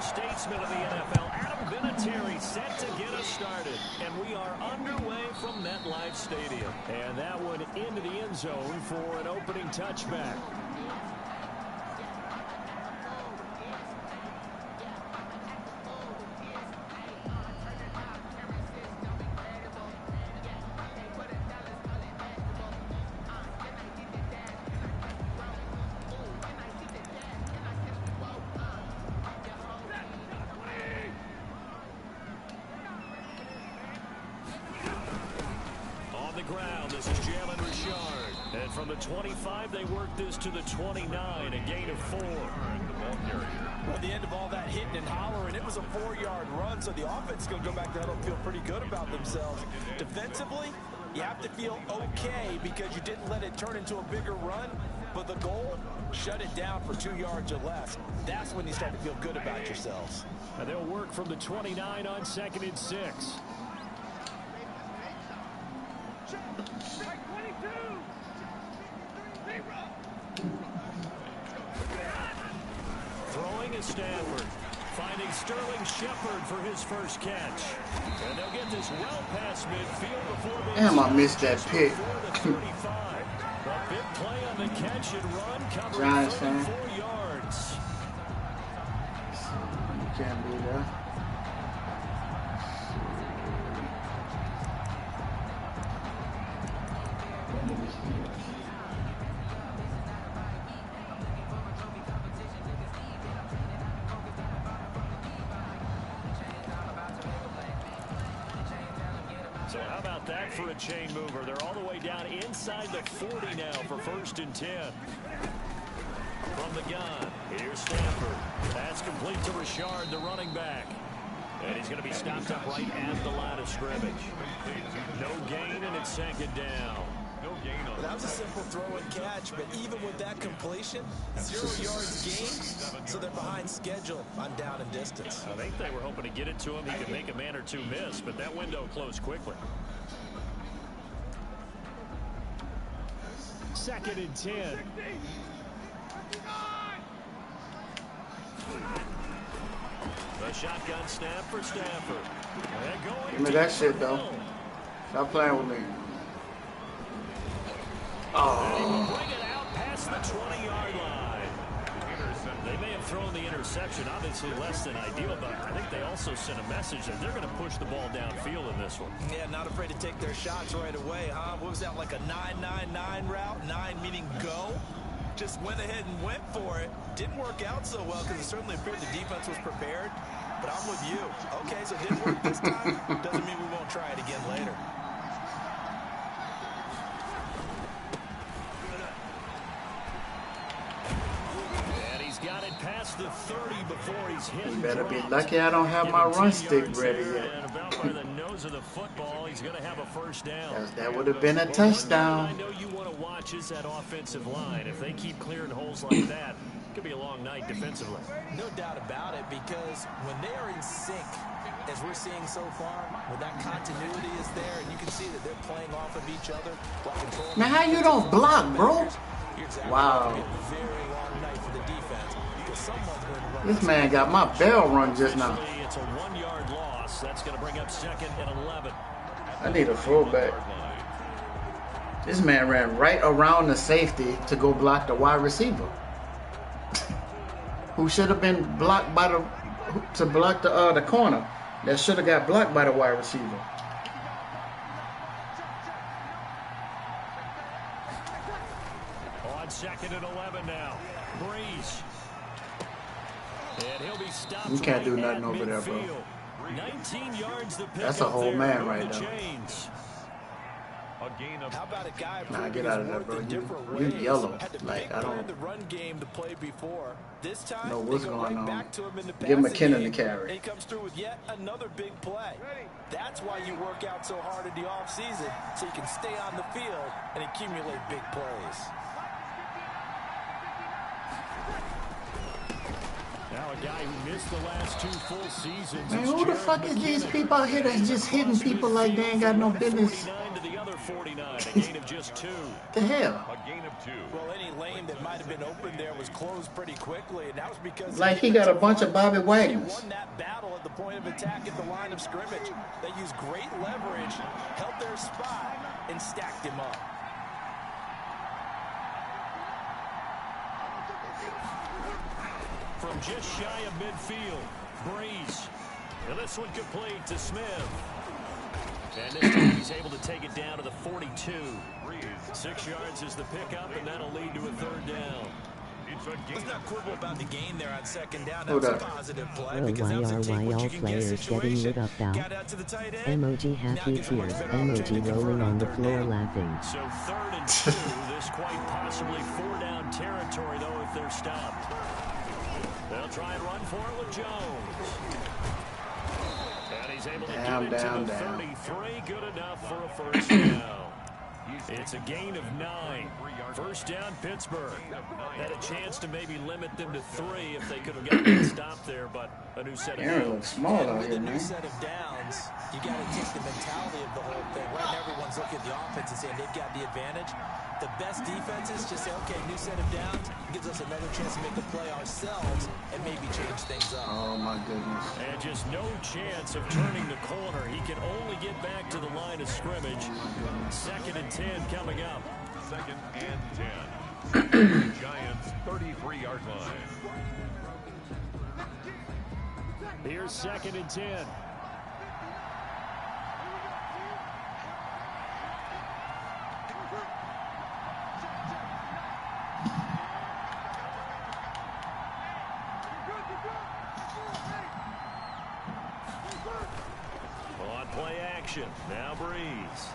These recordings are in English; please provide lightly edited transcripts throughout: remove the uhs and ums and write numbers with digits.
elder statesman of the NFL, Adam Vinatieri, set to get us started. And we are underway from MetLife Stadium. And that one into the end zone for an opening touchback. From the 25, they worked this to the 29, a gain of 4. Well, at the end of all that hitting and hollering, it was a 4-yard run, so the offense is going to go back to huddle and feel pretty good about themselves. Defensively, you have to feel okay because you didn't let it turn into a bigger run, but the goal, shut it down for 2 yards or less. That's when you start to feel good about yourselves. And they'll work from the 29 on 2nd and 6. Throwing is Stafford, finding Sterling Shepard for his first catch. And they'll get this well past midfield before they... Damn, I missed that pick. A big play on the catch and run, covering Giants 34 yards. You can't do that. So how about that for a chain mover? They're all the way down inside the 40 now for 1st and 10. From the gun, here's Stafford. That's complete to Richard, the running back. And he's going to be stopped up right at the line of scrimmage. No gain, and it's 2nd down. That was a simple throw and catch, but even with that completion, 0 yards gained, so they're behind schedule on down and distance. I think they were hoping to get it to him. He could make a man or two miss, but that window closed quickly. 2nd and 10. The shotgun snap for Stafford. Give me that shit, though. Stop playing with me. Oh. Bring it out past the 20-yard line. They may have thrown the interception, obviously less than ideal, but I think they also sent a message that they're going to push the ball downfield in this one. Yeah, not afraid to take their shots right away, huh? What was that, like a 9-9-9 route? 9 meaning go? Just went ahead and went for it. Didn't work out so well because it certainly appeared the defense was prepared. But I'm with you. Okay, so it didn't work this time. Doesn't mean we won't try it again later. Got it past the 30 before he's hit. You better be lucky I don't have my run stick ready yet. And about by the nose of the football, he's going to have a 1st down. That would have been a touchdown. I know you want to watch is that offensive line. If they keep clearing holes like that, it could be a long night defensively. No doubt about it, because when they are in sync, as we're seeing so far, when that continuity is there, and you can see that they're playing off of each other. Man, how you don't block, bro? Wow. This man got my bell run just now. It's a 1-yard loss. That's going to bring up 2nd and 11. I need a fullback. This man ran right around the safety to go block the wide receiver, who should have been blocked by the corner. That should have got blocked by the wide receiver. On 2nd and 11 now. Breeze. And he'll be stopped. You can't do nothing over there, bro. 19 yards the pick. That's a whole man right now. How about a guy nah, get out of there, bro. You yellow. Like, I don't the run game to play before. This time, know what's going on. back to him in the Give McKinnon the carry. And he comes through with yet another big play. That's why you work out so hard in the offseason, so you can stay on the field and accumulate big plays. Now a guy who missed the last 2 full seasons. Man, who the fuck is these people out here that's just hitting people like they ain't got no business 49, a gain of just 2. The hell? A gain of 2. Well, any lane that might have been open there was closed pretty quickly, and that was because Like he got a bunch of Bobby Wagners. They won that battle at the point of attack at the line of scrimmage. They used great leverage, held their spot, and stacked him up. From just shy of midfield, Breeze. And this one complete to Smith. And this time he's able to take it down to the 42. 6 yards is the pickup, and that'll lead to a 3rd down. Let's not quibble about the gain there on 2nd down. That Hold was a up. positive play. Oh, Because that was a take what you all can get players getting situation. lit up now. Got out to the tight end. Emoji happy Now gives a much tears. better opportunity Emoji to rolling convert on the 3rd floor down. laughing. So 3rd and 2. This quite possibly 4-down territory, though, if they're stopped. They'll try and run for it with Jones. And he's able to get it to the 33. Good enough for a 1st down. It's a gain of 9. 1st down, Pittsburgh. Had a chance to maybe limit them to 3 if they could have gotten a stop there, but a new set of Aaron downs. looks small out With here, a new man. set of downs, you got to take the mentality of the whole thing. Right now, everyone's looking at the offense and saying they've got the advantage. The best defenses just say, okay, new set of downs gives us another chance to make a play ourselves and maybe change things up. Oh my goodness. And just no chance of turning the corner. He can only get back to the line of scrimmage. 2nd and 10 coming up. 2nd and 10. Giants 33-yard line. Here's 2nd and 10. On play action. Now Breeze.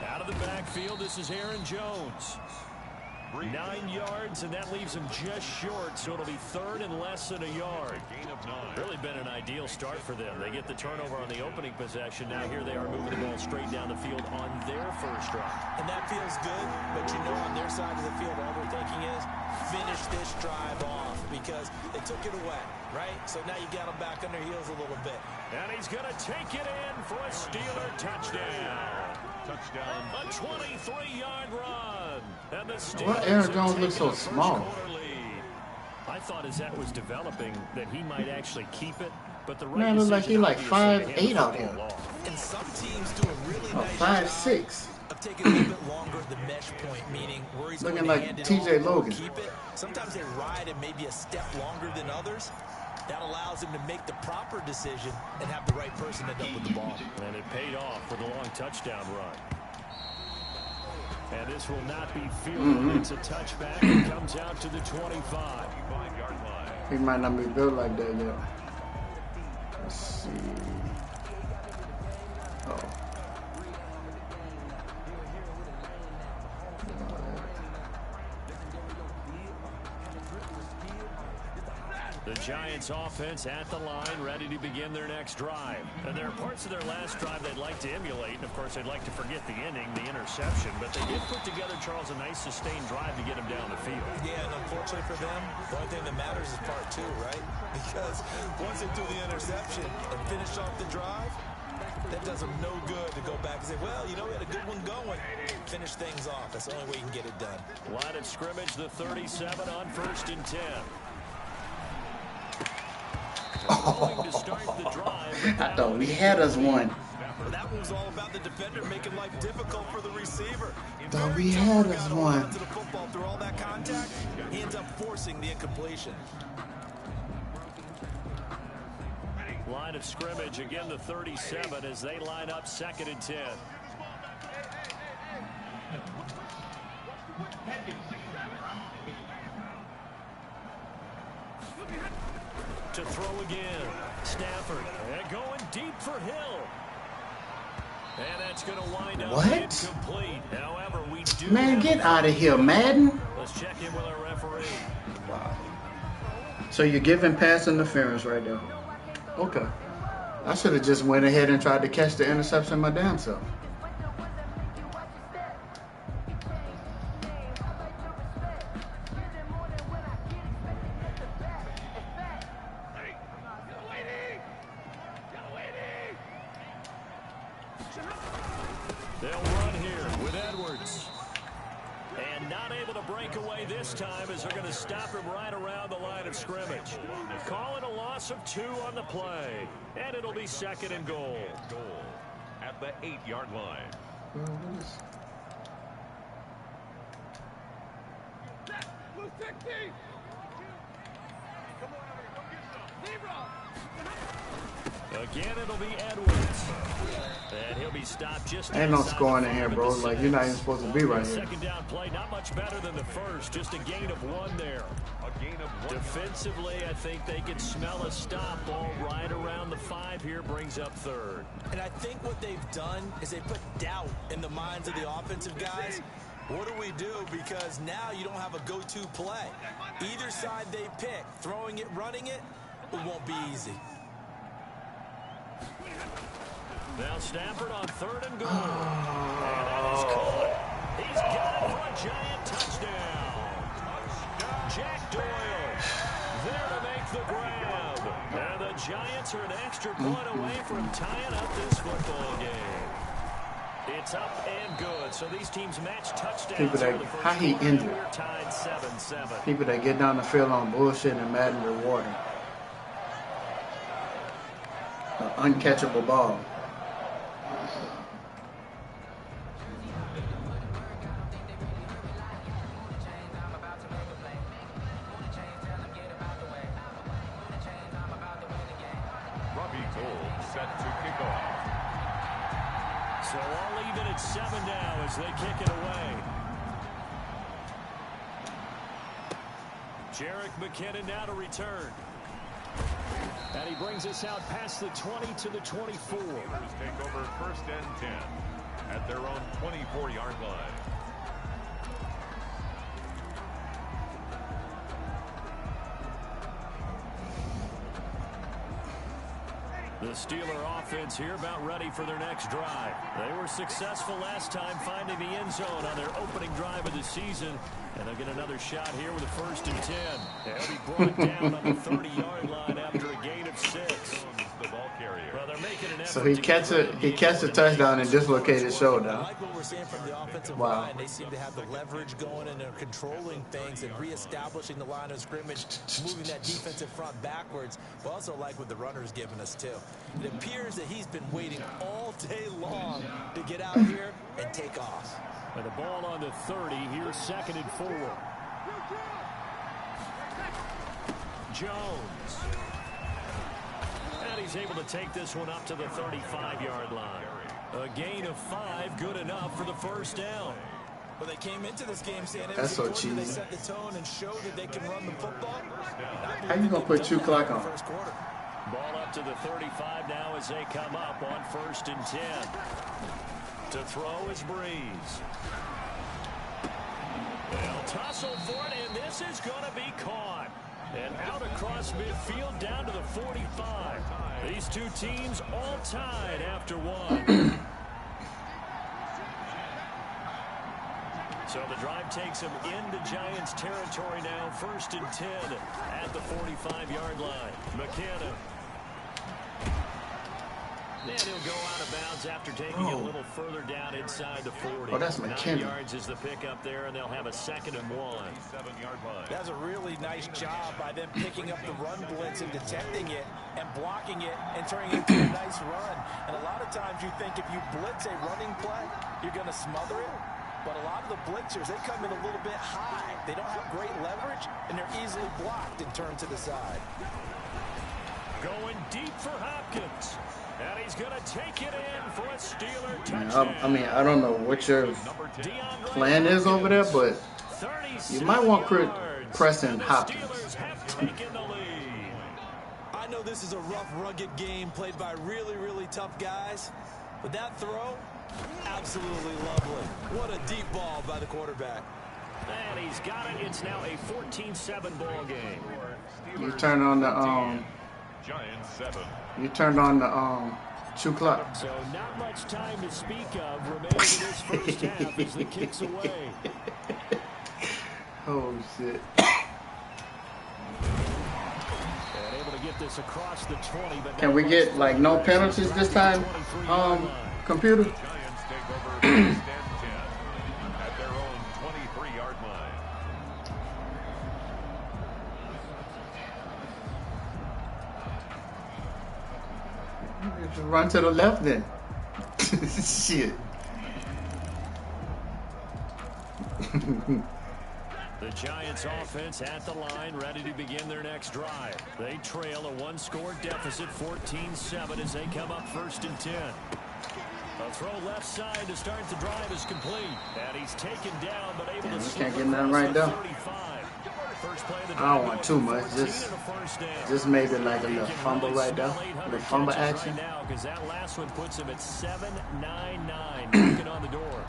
Out of the backfield, this is Aaron Jones. 9 yards, and that leaves him just short, so it'll be 3rd and less than a yard. Gain of 9. Really been an ideal start for them. They get the turnover on the opening possession. Now here they are moving the ball straight down the field on their 1st drive. And that feels good, but you know on their side of the field, all they're thinking is finish this drive off because they took it away, right? So now you got them back on their heels a little bit. And he's going to take it in for a Steeler touchdown. Touchdown. A 23-yard run. And the Steelers Why Aaron have Jones looks taken so a small? first-quarter lead. I thought as that was developing that he might actually keep it, but the right Man, look like he decision like obviously to hand 5'8" the out football here. off. And some teams do a really Oh, nice 5'6". job of taking a little bit longer at the mesh point, meaning where he's Looking going to like hand it TJ off or Logan. keep it. Sometimes they ride it maybe a step longer than others. That allows him to make the proper decision and have the right person end up with the ball. And it paid off with a long touchdown run. And this will not be fielded. It's a touchback. It comes out to the 25. 5-yard line. He might not be built like that yet. Let's see. Oh. The Giants offense at the line, ready to begin their next drive. And there are parts of their last drive they'd like to emulate. And, of course, they'd like to forget the inning, the interception. But they did put together, Charles, a nice sustained drive to get him down the field. Yeah, and unfortunately for them, the only thing that matters is part 2, right? Because once they do the interception and finish off the drive, that does them no good to go back and say, well, you know, we had a good one going. Finish things off. That's the only way you can get it done. Line of scrimmage, the 37 on 1st and 10. To start the drive. I thought we had us one. That was all about the defender making life difficult for the receiver. Thought we had us one. To the football through all that contact, he ends up forcing the incompletion. Line of scrimmage, again the 37 as they line up 2nd and 10. To throw again. Stafford going deep for Hill. And that's going to wind up What? incomplete. However, we do Man, have get a- out of here, Madden. Let's check in with our referee. Wow. So you're giving pass interference right there. Okay. I should have just went ahead and tried to catch the interception my damn self. They'll run here with Edwards. And not able to break away this time as they're going to stop him right around the line of scrimmage. Call it a loss of 2 on the play. And it'll be 2nd and goal. At the 8-yard line. Again, it'll be Edwards. And he'll be stopped just ain't no scoring in here, bro. Like, you're not even supposed to be right here. Second down play, not much better than the first. Just a gain of 1 there. A gain of 1. Defensively, I think they can smell a stop. Ball right around the 5 here, brings up 3rd. And I think what they've done is they put doubt in the minds of the offensive guys. What do we do? Because now you don't have a go-to play. Either side they pick, throwing it, running it, it won't be easy. Now Stafford on 3rd and goal. And that is caught. He's got it for a Giant touchdown. Jack Doyle there to make the grab. And the Giants are an extra point away from tying up this football game. It's up and good. So these teams match touchdowns. People that, how he injured. We're tied 7-7. People that get down the field on bullshit and Madden reward him. An uncatchable ball. So all even at 7 now as they kick it away. Jerick McKinnon now to return. And he brings us out past the 20 to the 24. Take over 1st and 10 at their own 24-yard line. The Steeler offense here about ready for their next drive. They were successful last time finding the end zone on their opening drive of the season. And they'll get another shot here with a 1st and 10. They'll be brought down on the 30-yard line after a gain of 6. The ball carrier. Well, they're making an effort. So he catch a touchdown and dislocated his shoulder. I like what we're seeing from the offensive line. They seem to have the leverage going and they're controlling things and reestablishing the line of scrimmage, moving that defensive front backwards. But also like what the runner's giving us too. It appears that he's been waiting all day long to get out here and take off. And the ball on the 30. Here's 2nd and 4. Jones. And he's able to take this one up to the 35-yard line. A gain of 5, good enough for the 1st down. Well, they came into this game saying it That's was so cheesy. They set the tone and showed that they can run the football. How you gonna put 2 clock on? First quarter. Ball up to the 35 now as they come up on 1st and 10. To throw is Breeze. They'll tussle for it, and this is going to be caught. And out across midfield down to the 45. These two teams all tied after 1. So the drive takes them into Giants territory now. 1st and 10 at the 45-yard line. McKinnon. And he'll go out of bounds after taking it a little further down inside the 40. Oh, that's McKinnon. 9 yards is the pickup there, and they'll have a 2nd and 1. 7-yard line. That's a really nice job by them picking up the run blitz and detecting it and blocking it and turning it into a nice run. And a lot of times you think if you blitz a running play, you're going to smother it. But a lot of the blitzers, they come in a little bit high. They don't have great leverage, and they're easily blocked and turned to the side. Going deep for Hopkins. And he's going to take it in for a Steeler touchdown. I mean, I don't know what your plan is over there, but you might want pressing Hopkins. Steelers have taken the lead. I know this is a rough, rugged game played by really, really tough guys. But that throw, absolutely lovely. What a deep ball by the quarterback. And he's got it. It's now a 14-7 ball game. You turn on the Giants 7. You turned on the 2 clock. So not much time to speak of remaining in this first half as the kick's away. Oh shit. And able to get this across the 20, but Can we get like no penalties this time, computer? Giants take over first and 10 at their own 23-yard line. Just run to the left then. Shit. The Giants offense at the line, ready to begin their next drive. They trail a one-score deficit, 14-7, as they come up first and 10. A throw left side to start the drive is complete. And he's taken down, but able to can't get nothing right there. I don't want too much. Just maybe like a little fumble right there. A little fumble action. Now, because that last one puts him at 7-9-9, knocking on the door.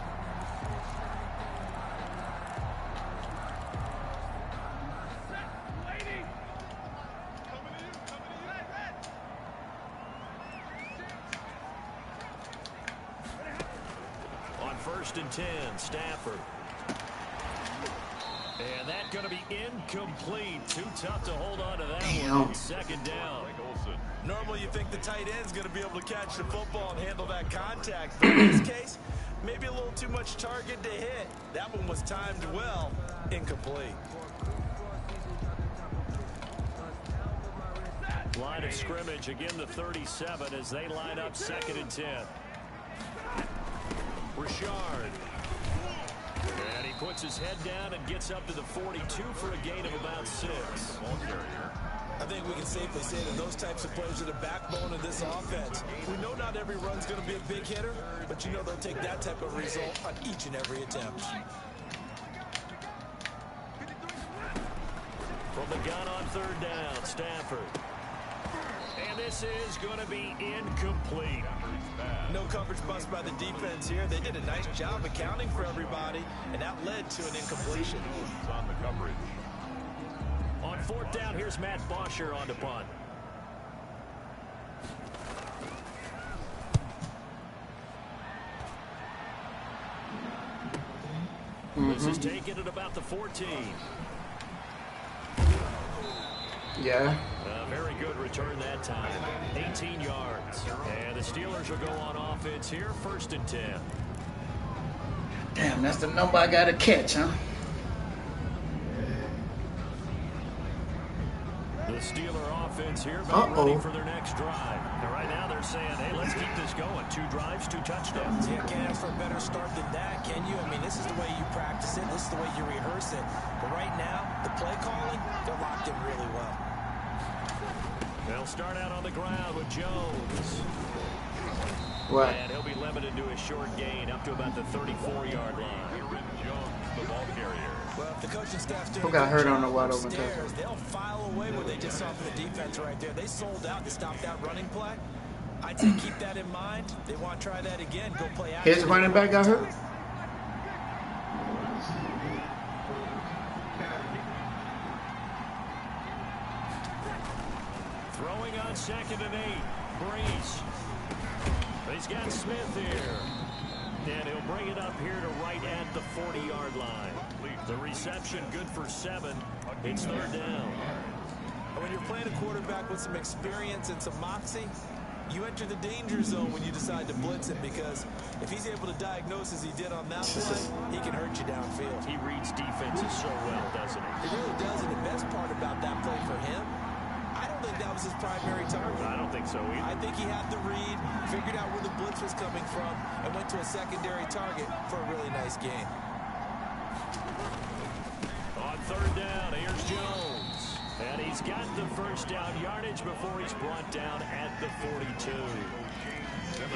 First and 10, Stafford. And that's going to be incomplete. Too tough to hold on to that one. Second down. Normally you think the tight end's going to be able to catch the football and handle that contact. But in this case, maybe a little too much target to hit. That one was timed well. Incomplete. Line of scrimmage, again the 37 as they line up second and 10. Richard. And he puts his head down and gets up to the 42 for a gain of about 6. I think we can safely say that those types of players are the backbone of this offense. We know not every run's going to be a big hitter, but you know they'll take that type of result on each and every attempt. From the gun on third down, Stafford. And this is going to be incomplete. No coverage bust by the defense here. They did a nice job accounting for everybody, and that led to an incompletion. On the coverage. On fourth down, here's Matt Bosher on the punt. This is taken at about the 14. Yeah. A very good return that time. 18 yards. And the Steelers will go on offense here, first and 10. Damn, that's the number I got to catch, huh? The Steeler offense here about ready for their next drive. And right now they're saying, hey, let's keep this going. 2 drives, 2 touchdowns. Yeah, can't ask for a better start than that, can you? I mean, this is the way you practice it. This is the way you rehearse it. But right now, the play calling, they're locked in really well. They'll start out on the ground with Jones. What? And he'll be limited to a short gain up to about the 34-yard line. Jones, the ball carrier. Well, if the coaching staff's doing Who got hurt on the wide open upstairs, they'll file away what they just saw from the defense right there. They sold out to stop that running play. I'd say keep that in mind. They want to try that again. Go play action. His running back got hurt? Throwing on second and 8. Breeze. He's got Smith here. And he'll bring it up here to right at the 40-yard line. The reception good for 7. It's third down. When you're playing a quarterback with some experience and some moxie, you enter the danger zone when you decide to blitz him, because if he's able to diagnose as he did on that play, he can hurt you downfield. He reads defenses so well, doesn't he? He really does, and the best part about that play for him, I don't think that was his primary target. I don't think so either. I think he had the read, figured out where the blitz was coming from, and went to a secondary target for a really nice gain. On third down, here's Jones. And he's got the first down yardage before he's brought down at the 42.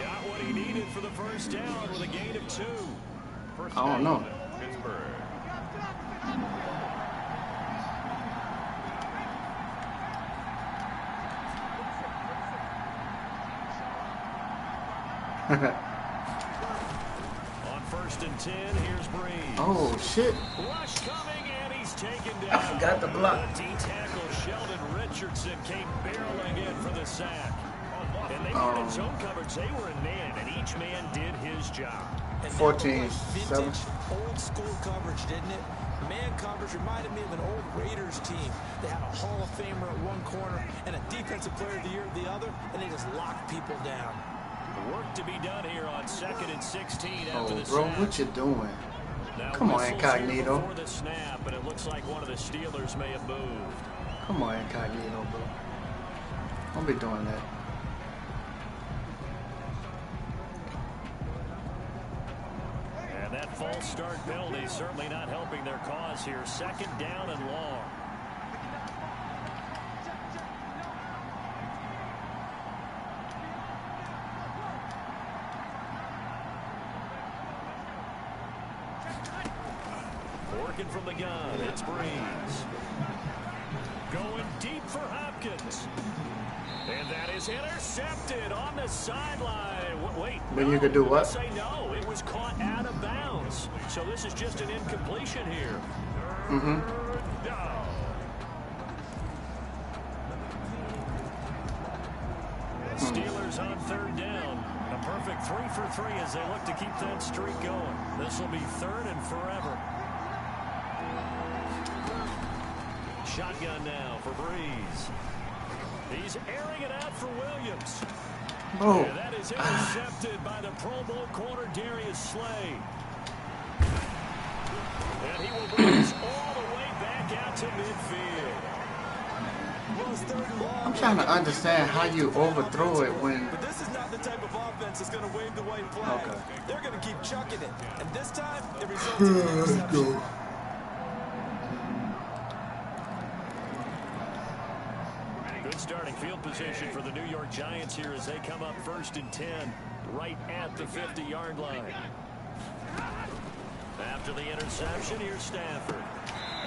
Got what he needed for the first down with a gain of 2. I don't know. Pittsburgh. On first and 10, here's Breeze. Oh, shit. Rush coming, and he's taken down. I forgot the block. The D-tackle Sheldon Richardson came barreling in for the sack. And they were in zone coverage. They were in man, and each man did his job. 14, 7. Old school coverage, didn't it? Man coverage reminded me of an old Raiders team. They had a Hall of Famer at one corner and a defensive player of the year at the other, and they just locked people down. Work to be done here on 2nd and 16 after Oh, the bro, snap. what you doing? Now, Come on, whistles here Incognito. before the snap, but it looks like one of the Steelers may have moved. Come on, Incognito, bro. Don't be doing that. And that false start penalty certainly not helping their cause here. 2nd down and long. Working from the gun, it's Breeze. Going deep for Hopkins. And that is intercepted on the sideline. Wait, Then you could do what? Say no, it was caught out of bounds. So this is just an incompletion here. Steelers on 3rd down. A perfect 3 for 3 as they look to keep that streak going. This will be 3rd and forever. Shotgun now for Breeze. He's airing it out for Williams. Bro. And that is intercepted by the Pro Bowl corner Darius Slay. And he will bring us all the way back out to midfield. I'm trying to understand how you overthrow it when... But this is not the type of offense that's going to wave the white flag. Okay. They're going to keep chucking it. And this time, it results in an interception. Good starting field position for the New York Giants here as they come up 1st and 10 right at the 50-yard line. After the interception, here's Stafford.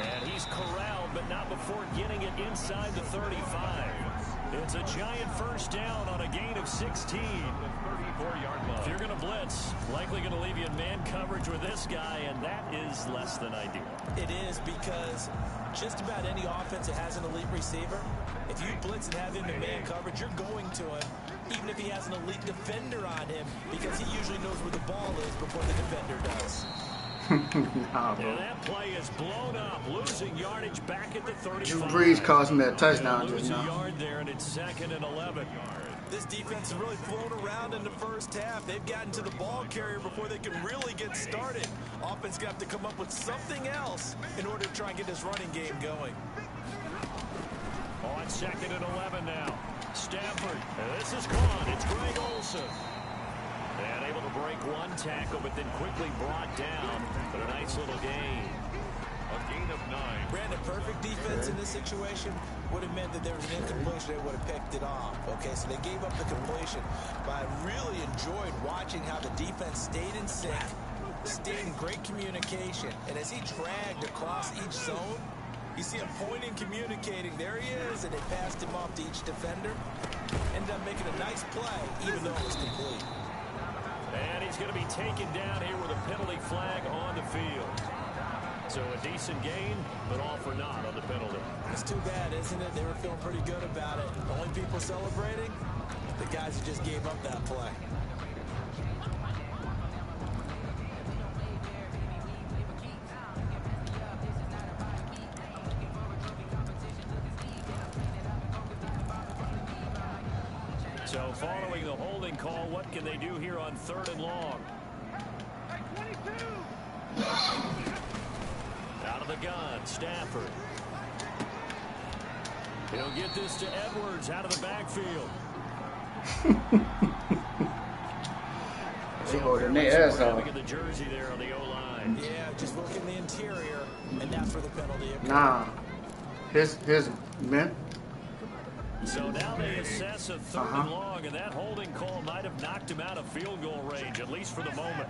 And he's corralled, but not before getting it inside the 35. It's a Giant 1st down on a gain of 16. 34-yard line. If you're going to blitz, likely going to leave you in man coverage with this guy, and that is less than ideal. It is, because just about any offense that has an elite receiver, if you blitz and have him in man coverage, you're going to him, even if he has an elite defender on him, because he usually knows where the ball is before the defender does. Nah, bro. And that play is blown up, losing yardage back at the 35. Drew Brees cost me a touchdown just Lose a now. yard there, and it's 2nd and 11. This defense has really flown around in the 1st half. They've gotten to the ball carrier before they can really get started. Offense got to come up with something else in order to try and get this running game going. On 2nd and 11 now. Stafford. And this is gone. It's Greg Olsen. And able to break one tackle, but then quickly brought down. But a nice little gain. A gain of 9. Brandon, perfect defense in this situation would have meant that there was an incompletion. They would have picked it off. Okay, so they gave up the completion. But I really enjoyed watching how the defense stayed in sync, stayed in great communication. And as he dragged across each zone, you see him pointing, communicating. There he is, and they passed him off to each defender. Ended up making a nice play, even though it was complete. And he's going to be taken down here with a penalty flag on the field. So a decent gain, but all for naught on the penalty. It's too bad, isn't it? They were feeling pretty good about it. Only people celebrating, the guys who just gave up that play. So following the holding call, what can they do here on 3rd and long? Out of the gun, Stafford. He'll get this to Edwards out of the backfield. They holding their ass off. Look at the jersey there on the O-line. Yeah, just look in the interior, and that's where the penalty occurred. Nah. His man. So now they assess a 3rd and long, and that holding call might have knocked him out of field goal range, at least for the moment.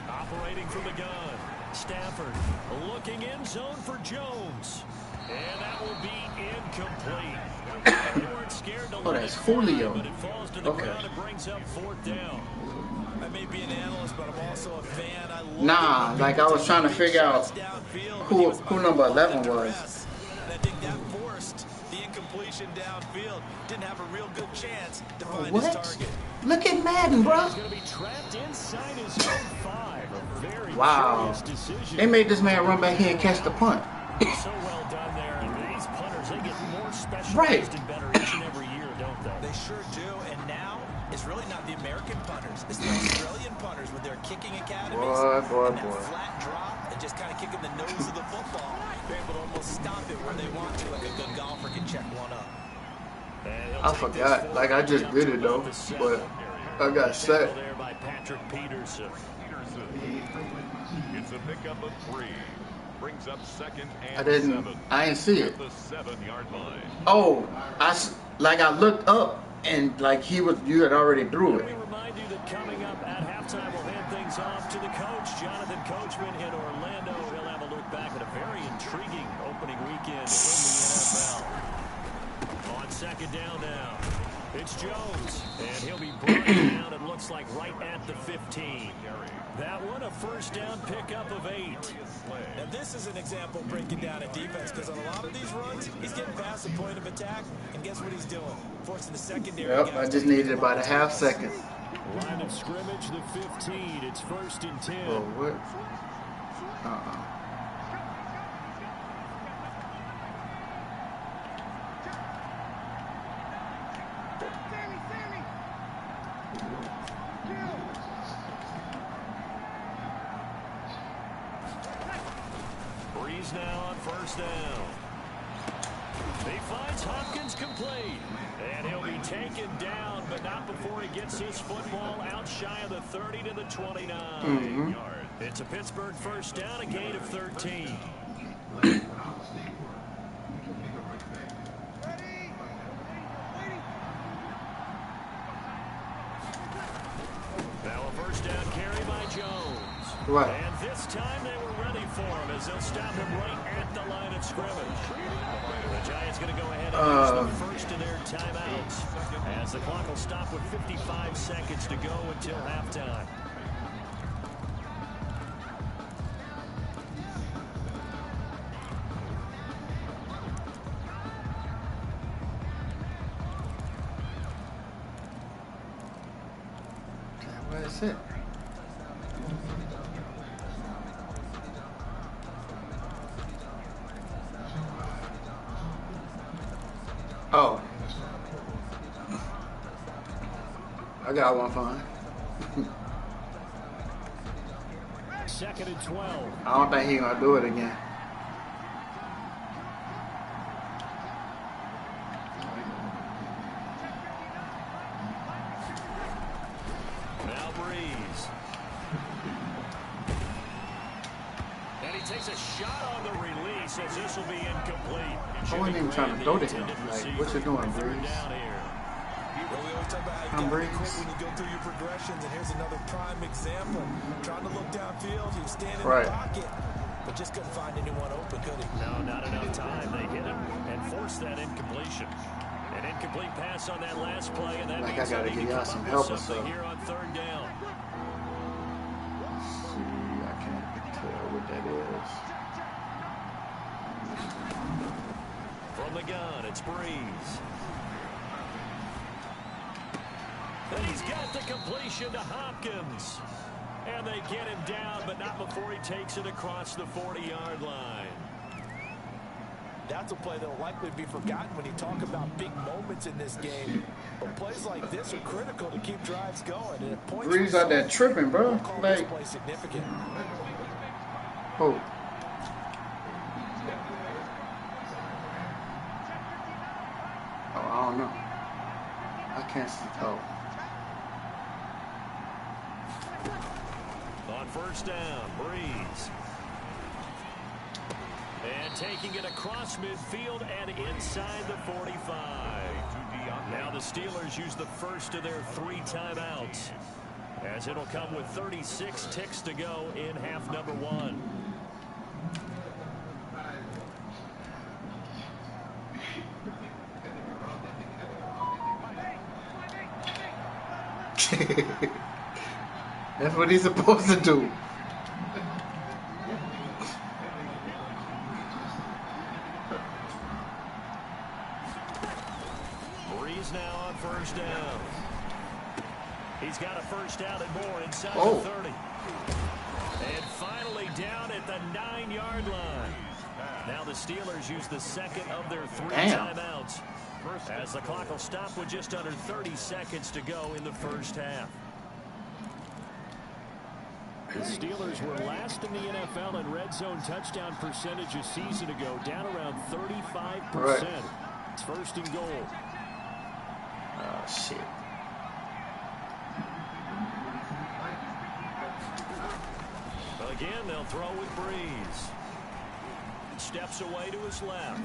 Operating from the gun. Stafford looking in zone for Jones. And that will be incomplete. They weren't scared to let That's it fly, Julio. but it falls to the ground and brings up 4th down. I may be an analyst, but I'm also a fan. I love Nah, like I was trying to figure out who number 11 was. And I think that forced the incompletion downfield. Didn't have a real good chance to find his What? target. Look at Madden, bro. He's going to be trapped inside his own 5. A very Wow. curious decision. They made this man run back here and catch the punt. So well done there. And these punters, they get more specialized Right. and better each and every year. though. They sure do, and now it's really not the American punters. It's the Australian punters with their kicking academies. And that flat drop and just kind of kicking the nose of the football. They're able to almost stop it where they want to, like a good golfer can check one up. I forgot. Like, I just did it, though. But I got set. There by Patrick Peterson. It's a pickup of 3. Brings up second and I didn't see it. the 7-yard line. Oh, I looked up and like you had already threw it. We remind you that coming up at halftime, we'll hand things off to the coach, Jonathan Coachman in Orlando. He'll have a look back at a very intriguing opening weekend in the NFL. On second down now, it's Jones, and he'll be brought down, it looks like, right at the 15. That one, a first down pickup of 8. And this is an example breaking down a defense, because on a lot of these runs, he's getting past the point of attack, and guess what he's doing? Forcing the secondary. Yep, I just needed about a half second. Line of scrimmage, the 15. It's first and 10. Oh, what? Breeze now on first down. He finds Hopkins complete. And he'll be taken down, but not before he gets his football out shy of the 30 to the 29 yard. It's a Pittsburgh first down, a gain of 13. Now a first down carry by Jones. Right. And this time they were ready for him as they'll stop him right at the line of scrimmage. The Giants going to go ahead and use the first of their timeouts as the clock will stop with 55 seconds to go until halftime. Where is it? Oh. I got one fine. Second and 12. I don't think he's going to do it again. Now Breeze. And he takes a shot on the release as this will be incomplete. I wasn't even trying to throw to him. Like, what you doing, Breeze? Well, we always talk about how you got to be quick when you go through your progressions, and here's another prime example. Trying to look downfield, he was standing in the pocket, but just couldn't find anyone open, could he? No, not enough time. They hit him and forced that incompletion. An incomplete pass on that last play, and that means I gotta give y'all some help or something here on third down. See, I can't tell what that is. From the gun, it's Breeze. And he's got the completion to Hopkins. And they get him down, but not before he takes it across the 40-yard line. That's a play that will likely be forgotten when you talk about big moments in this game. But plays like this are critical to keep drives going. And at points Breeze out there tripping, bro. Like, play significant. Oh. Oh, I don't know. I can't see. Oh. On first down, Breeze. And taking it across midfield and inside the 45. Now the Steelers use the first of their 3 timeouts, as it'll come with 36 ticks to go in half number 1. That's what he's supposed to do. Breeze now on first down. He's got a first down and more inside the 30. And finally down at the 9-yard line. Now the Steelers use the second of their 3 Damn. timeouts. As the clock will stop with just under 30 seconds to go in the first half. The Steelers were last in the NFL in red zone touchdown percentage a season ago, down around 35%. Right. It's first and goal. Oh, shit. Again, they'll throw with Breeze. Steps away to his left.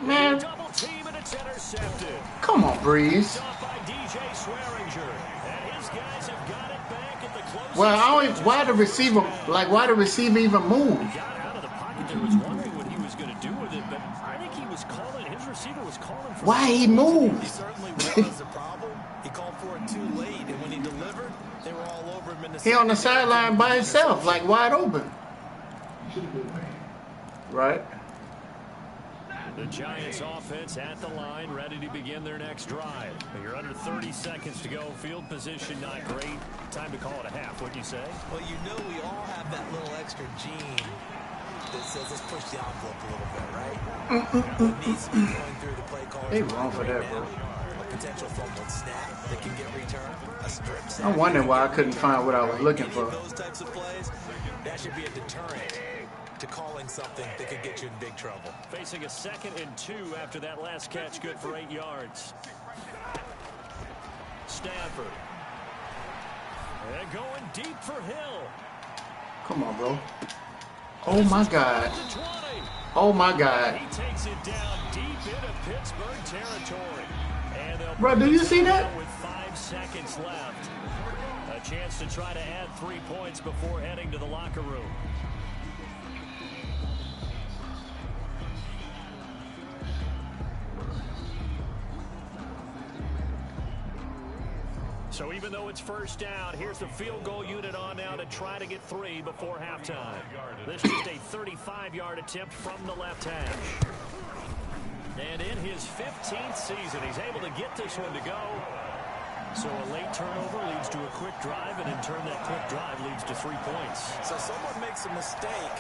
Man, Double team and it's intercepted. come on, Breeze. Off by DJ Swearinger. And his guys have got it back at the close. Well, I don't, why the receiver even move? He got out of the pocket there, was wondering what he was going to do with it, but I think he was calling, his receiver was calling for Why he moved? He certainly was the problem. He called for it too late, and when he delivered, they were all over him in the He on the sideline by himself, like wide open. Right? The Giants offense at the line, ready to begin their next drive. You're under 30 seconds to go. Field position not great. Time to call it a half, wouldn't you say? Well, you know we all have that little extra gene that says let's push the envelope a little bit, right? What needs to be going through the play call. They wrong for that, bro. A potential fumbled snap that can get returned. A strip sack. I'm wondering why I couldn't find what I was looking Any for. of those types of plays, that should be a deterrent to calling something that could get you in big trouble. Facing a 2nd and 2 after that last catch, good for 8 yards. Stafford. And going deep for Hill. Come on, bro. Oh, my God. To 20. Oh, my God. He takes it down deep into Pittsburgh territory. And they'll Bro, do you see that? with 5 seconds left. A chance to try to add 3 points before heading to the locker room. So even though it's first down, here's the field goal unit on now to try to get 3 before halftime. This is just a 35-yard attempt from the left hash. And in his 15th season, he's able to get this one to go. So a late turnover leads to a quick drive, and in turn that quick drive leads to 3 points. So someone makes a mistake,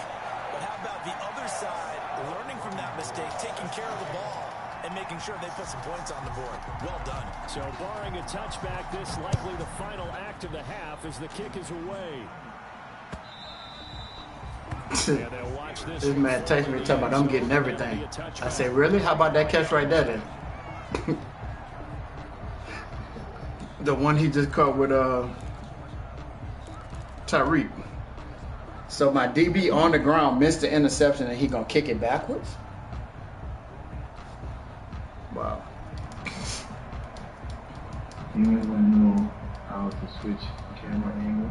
but how about the other side learning from that mistake, taking care of the ball, and making sure they put some points on the board. Well done. So barring a touchback, this likely the final act of the half as the kick is away. And they'll watch this man texted me talking about I'm getting everything. I say, really? How about that catch right there then? The one he just caught with Tyreek. So my DB on the ground missed the interception and he gonna kick it backwards? Wow. You guys want to know how to switch camera angle?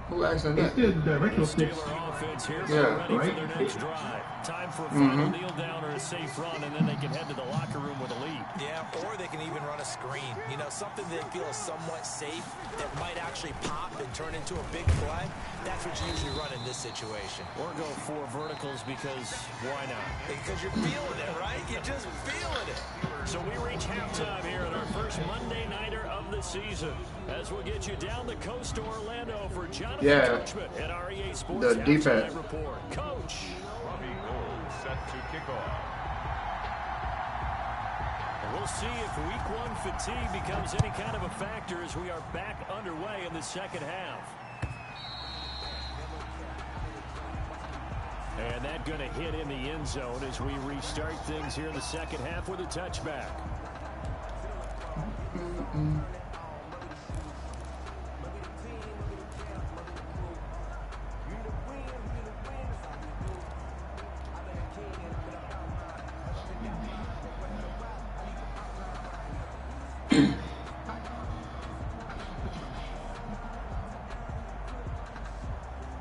Who asked that? It's the directional switch. Steeler offense here, Yeah, ready right. for their next drive. Time for a final kneel down or a safe run, and then they can head to the locker room with a lead. Yeah, or they can even run a screen. You know, something they feel is somewhat safe that might actually pop and turn into a big play. That's what you usually run in this situation. Or go 4 verticals because why not? Because you're feeling it, right? You're just feeling it. So we reach halftime here at our first Monday Nighter of the season. As we'll get you down the coast to Orlando for Jonathan Coachman at REA Sports the defense Halftime Report. Coach. Robbie Gould set to kick off. And we'll see if week 1 fatigue becomes any kind of a factor as we are back underway in the second half. And that going to hit in the end zone as we restart things here in the second half with a touchback.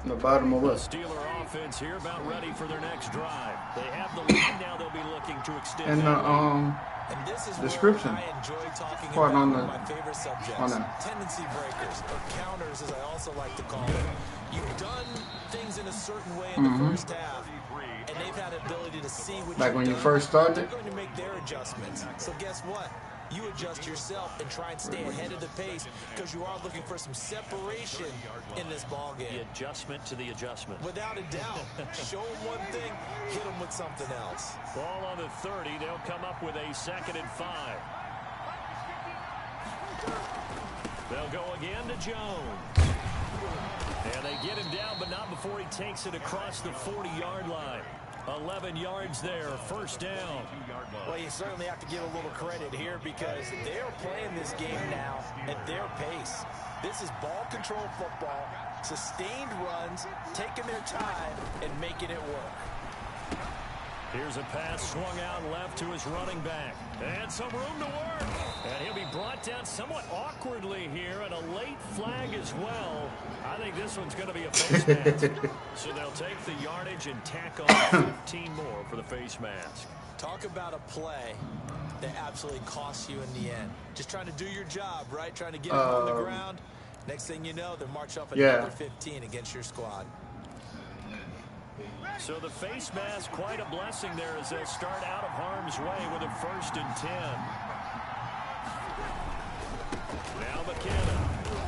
The bottom of us. Steeler offense here about ready for their next drive. They have the lead now. They'll be looking to extend. And And this is description where I enjoy talking part about on one the of my favorite subjects, on the tendency breakers, or counters as I also like to call it. You've done things in a certain way in the first half, and they've had ability to see what like you've when you done. first started. They're going to make their adjustments. So guess what? you adjust yourself and try and stay ahead of the pace because you are looking for some separation in this ball game. The adjustment to the adjustment. Without a doubt. Show them one thing, hit them with something else. Ball on the 30. They'll come up with a 2nd and 5. They'll go again to Jones. And they get him down, but not before he takes it across the 40-yard line. 11 yards there, 1st down. Well, you certainly have to give a little credit here because they're playing this game now at their pace. This is ball control football, sustained runs, taking their time, and making it work. Here's a pass swung out left to his running back. And some room to work. And he'll be brought down somewhat awkwardly here, and a late flag as well. I think this one's going to be a face mask. So they'll take the yardage and tack on 15 more for the face mask. Talk about a play that absolutely costs you in the end. Just trying to do your job, right? Trying to get him on the ground. Next thing you know, they're march off another 15 against your squad. So the face mask, quite a blessing there as they'll start out of harm's way with a 1st and 10. Now McKenna.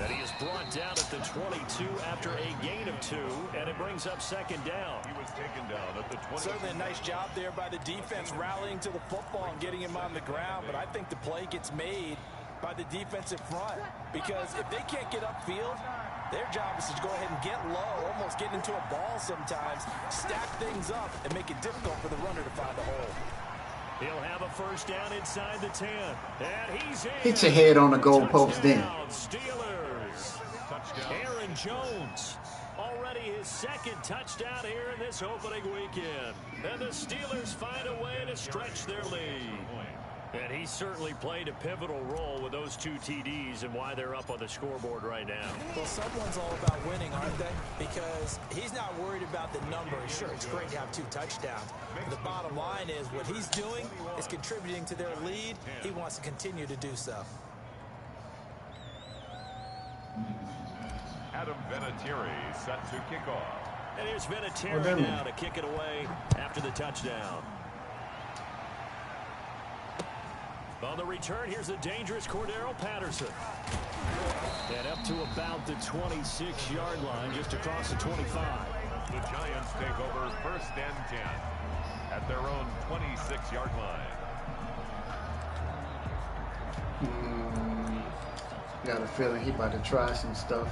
And he is brought down at the 22 after a gain of 2, and it brings up 2nd down. He was taken down at the 20. Certainly a nice job there by the defense rallying to the football and getting him on the ground, but I think the play gets made by the defensive front because if they can't get upfield, their job is to go ahead and get low, almost get into a ball sometimes, stack things up, and make it difficult for the runner to find a hole. He'll have a 1st down inside the 10. And he's in. Hit your head on the goalpost then. Steelers. Touchdown. Aaron Jones. Already his 2nd touchdown here in this opening weekend. And the Steelers find a way to stretch their lead. And he certainly played a pivotal role with those 2 TDs and why they're up on the scoreboard right now. Well, someone's all about winning, aren't they? Because he's not worried about the number. Sure, it's great to have 2 touchdowns. But the bottom line is what he's doing is contributing to their lead. He wants to continue to do so. Adam Vinatieri set to kick off. And here's Vinatieri now to kick it away after the touchdown. On the return, here's the dangerous Cordero Patterson. And up to about the 26-yard line, just across the 25. The Giants take over 1st and 10 at their own 26-yard line. Got a feeling he about to try some stuff.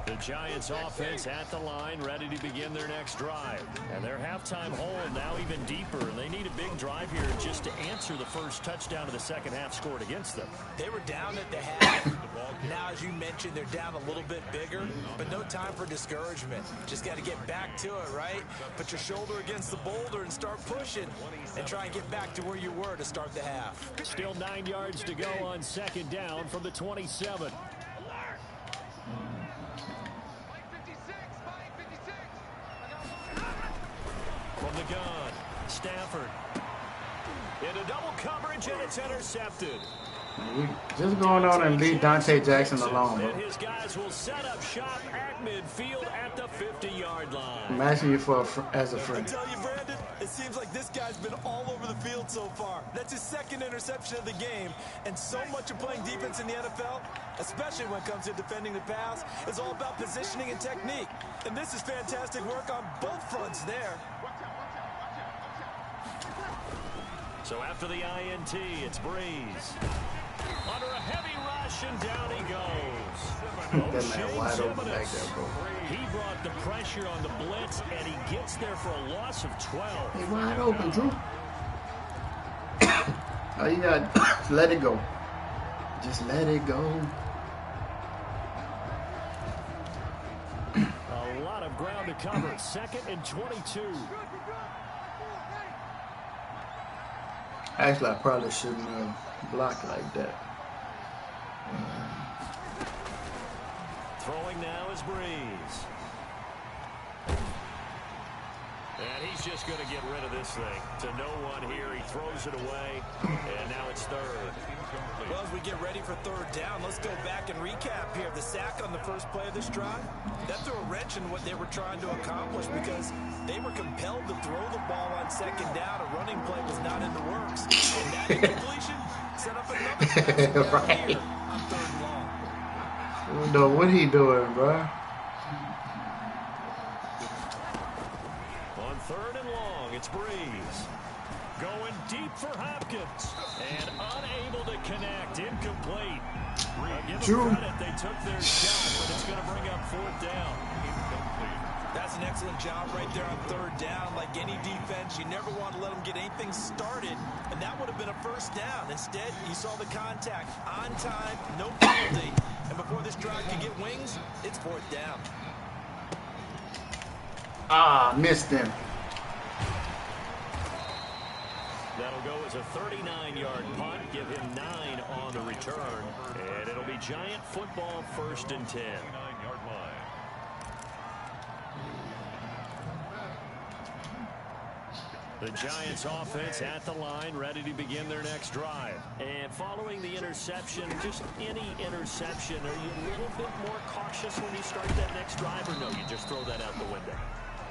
The Giants offense at the line, ready to begin their next drive. And their halftime hole now even deeper. And they need a big drive here just to answer the 1st touchdown of the 2nd half scored against them. They were down at the half. Now, as you mentioned, they're down a little bit bigger, but no time for discouragement. Just got to get back to it, right? Put your shoulder against the boulder and start pushing and try and get back to where you were to start the half. Still 9 yards to go on 2nd down from the 27. From the gun, Stafford. Into double coverage, and it's intercepted. Just going on and leave Dante Jackson alone, bro. And his guys will set up shop at midfield at the 50-yard line. I'm asking you for as a I friend. tell you, Brandon, it seems like this guy's been all over the field so far. That's his 2nd interception of the game, and so much of playing defense in the NFL, especially when it comes to defending the pass, is all about positioning and technique. And this is fantastic work on both fronts there. So after the INT, it's Breeze. Under a heavy rush, and down he goes. That man wide open back there, bro. He brought the pressure on the blitz, and he gets there for a loss of 12. He's wide open, Drew. Oh, you got let it go. Just let it go. A lot of ground to cover. 2nd and 22. Actually, I probably shouldn't block like that. Throwing now is Breeze. And he's just going to get rid of this thing. To no one here. He throws it away. And now it's 3rd. Well, as we get ready for 3rd down, let's go back and recap here. The sack on the first play of this drive, that threw a wrench in what they were trying to accomplish because they were compelled to throw the ball on 2nd down. A running play was not in the works. And that incompletion set up another pass down Right. here on 3rd and long. I don't know what he doing, bro. On 3rd and long, it's Breeze. Going deep for Hopkins. And unable to connect. Incomplete. Give them credit. They took their shot, but it's going to bring up 4th down. That's an excellent job right there on 3rd down. Like any defense, you never want to let them get anything started, and that would have been a 1st down. Instead, you saw the contact on time, no penalty, and before this drive could get wings, it's 4th down. Ah, missed him. That'll go as a 39-yard punt. Give him 9 on the return, and it'll be Giant football 1st and 10. 9-yard line. The Giants offense at the line, ready to begin their next drive. And following the interception, just any interception, are you a little bit more cautious when you start that next drive, or no, you just throw that out the window?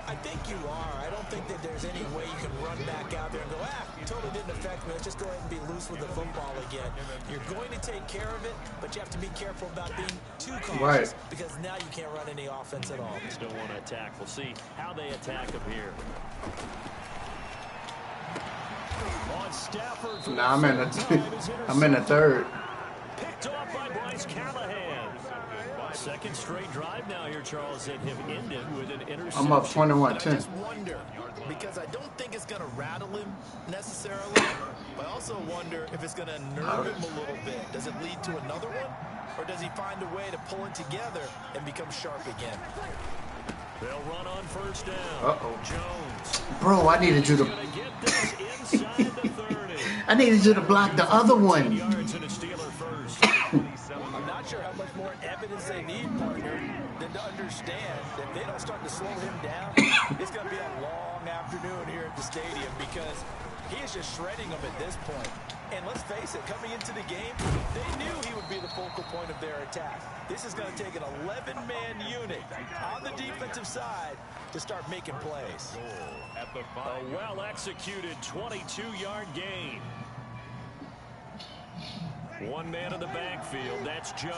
I think you are. I don't think that there's any way you can run back out there and go, totally didn't affect me. Let's just go ahead and be loose with the football again. You're going to take care of it, but you have to be careful about being too cautious because now you can't run any offense at all. Still want to attack. We'll see how they attack him here. On Stafford. Nah, I'm in the 3rd. Picked off by Bryce Callahan. 2nd straight drive now here, Charles, that have ended with an interception. I'm up 21-10. I just wonder, because I don't think it's going to rattle him necessarily, but I also wonder if it's going to nerve him a little bit. Does it lead to another one, or does he find a way to pull it together and become sharp again? They'll run on 1st down. Uh-oh. Jones. Bro, I needed you to... Gonna get this inside the 30. I needed you to block the other one. Yards and a Steeler first. I'm not sure how much more evidence they need, partner, than to understand that if they don't start to slow him down, it's going to be a long afternoon here at the stadium because he is just shredding them at this point. And let's face it, coming into the game, they knew he would be the focal point of their attack. This is going to take an 11-man unit on the defensive side to start making plays. At the A well-executed 22-yard gain. One man in the backfield, that's Jones.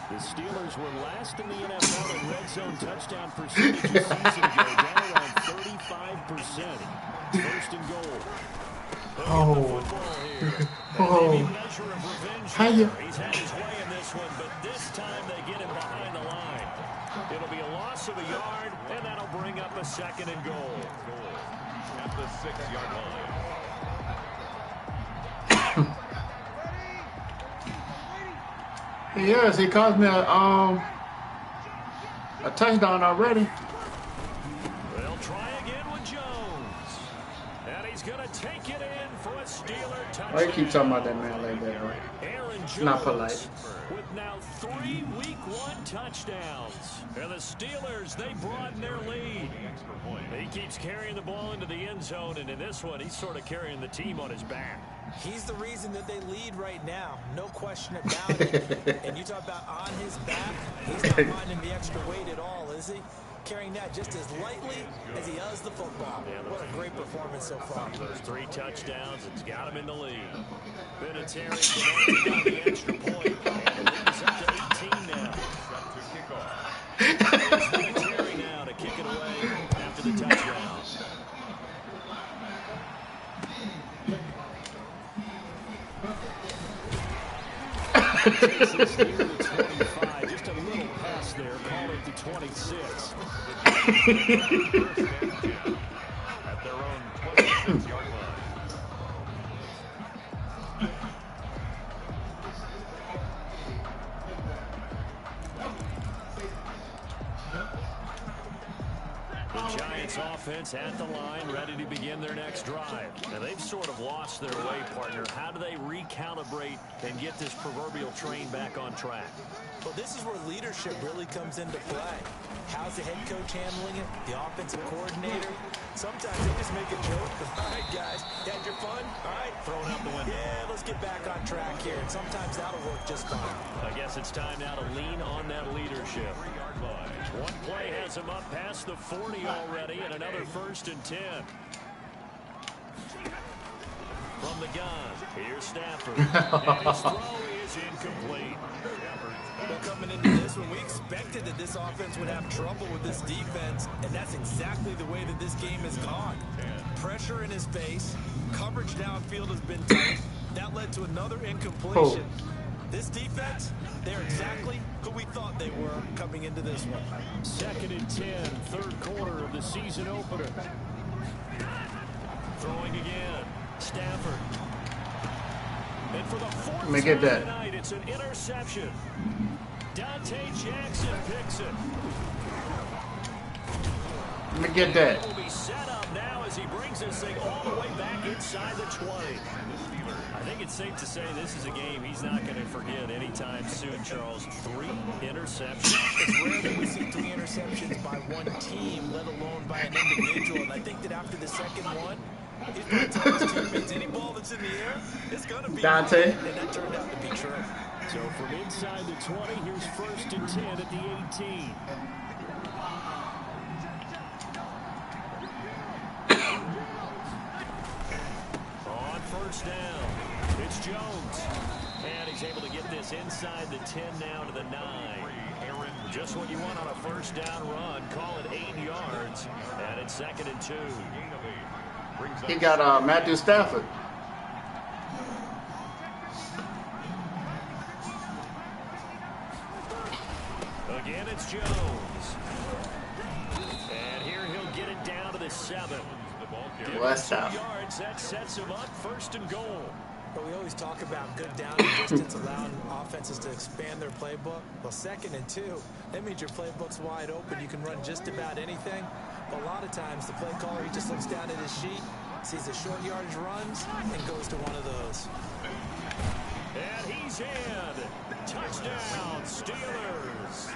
The Steelers were last in the NFL in red zone touchdown percentage a season ago, down around 35%. 1st and goal. Oh. How you? He's had his way in this one, but this time they get him behind the line. It'll be a loss of a yard, and that'll bring up a 2nd and goal. At the 6-yard line. He is. He caused me a touchdown already. They'll try again with Jones. And he's going to take it in for a Steeler touchdown. Why you keep talking about that man like that, right? Aaron Jones Not polite. with now 3 Week 1 touchdowns. And the Steelers, they broaden their lead. He keeps carrying the ball into the end zone, and in this one, he's sort of carrying the team on his back. He's the reason that they lead right now. No question about it. And you talk about on his back, he's not minding the extra weight at all, is he? Carrying that just as lightly as he does the football. What a great performance so far. Those 3 touchdowns, it's got him in the lead. Vinatieri connected on the extra point. And the lead is up to 18 now. Vinatieri now to kick it away after the touchdown. This is near the 25. Just a little pass there. Call it the 26. At their own 26-yard line. The Giants offense at the line, ready to begin their next drive. Now, they've sort of lost their way, partner. How do they recalibrate and get this proverbial train back on track? Well, this is where leadership really comes into play. How's the head coach handling it? The offensive coordinator? Sometimes they just make a joke. All right, guys, you had your fun? All right, Throw it out the window. yeah, let's get back on track here. And sometimes that'll work just fine. I guess it's time now to lean on that leadership. One play has him up past the 40 already, and another 1st and 10. From the gun. Here's Stafford. And his throw is incomplete. Well, coming into this one, we expected that this offense would have trouble with this defense, and that's exactly the way that this game has gone. Pressure in his face, coverage downfield has been tight. That led to another incompletion. This defense, they're exactly who we thought they were coming into this one. 2nd and 10, third quarter of the season opener. Throwing again, Stafford. And for the fourth time tonight, it's an interception. Dante Jackson picks it. Let me get that. Will be set up now as he brings this thing all the way back inside the 20. I think it's safe to say this is a game he's not going to forget anytime soon, Charles. 3 interceptions. It's rare that we see 3 interceptions by one team, let alone by an individual. And I think that after the second one, he's going to tell his teammates any ball that's in the air, it's going to be Dante. And that turned out to be true. So from inside the 20, here's 1st and 10 at the 18. On first down, it's Jones. And he's able to get this inside the 10 now to the 9. Just what you want on a first down run. Call it 8 yards. And it's 2nd and 2. He got Matthew Stafford. Again, it's Jones. And here he'll get it down to the 7. West out. Yards, that sets him up 1st and goal. But we always talk about good down and distance, allowing offenses to expand their playbook. Well, 2nd and 2, that means your playbook's wide open. You can run just about anything. But a lot of times, the play caller, he just looks down at his sheet, sees the short yardage runs, and goes to one of those. And he's in. Touchdown, Steelers.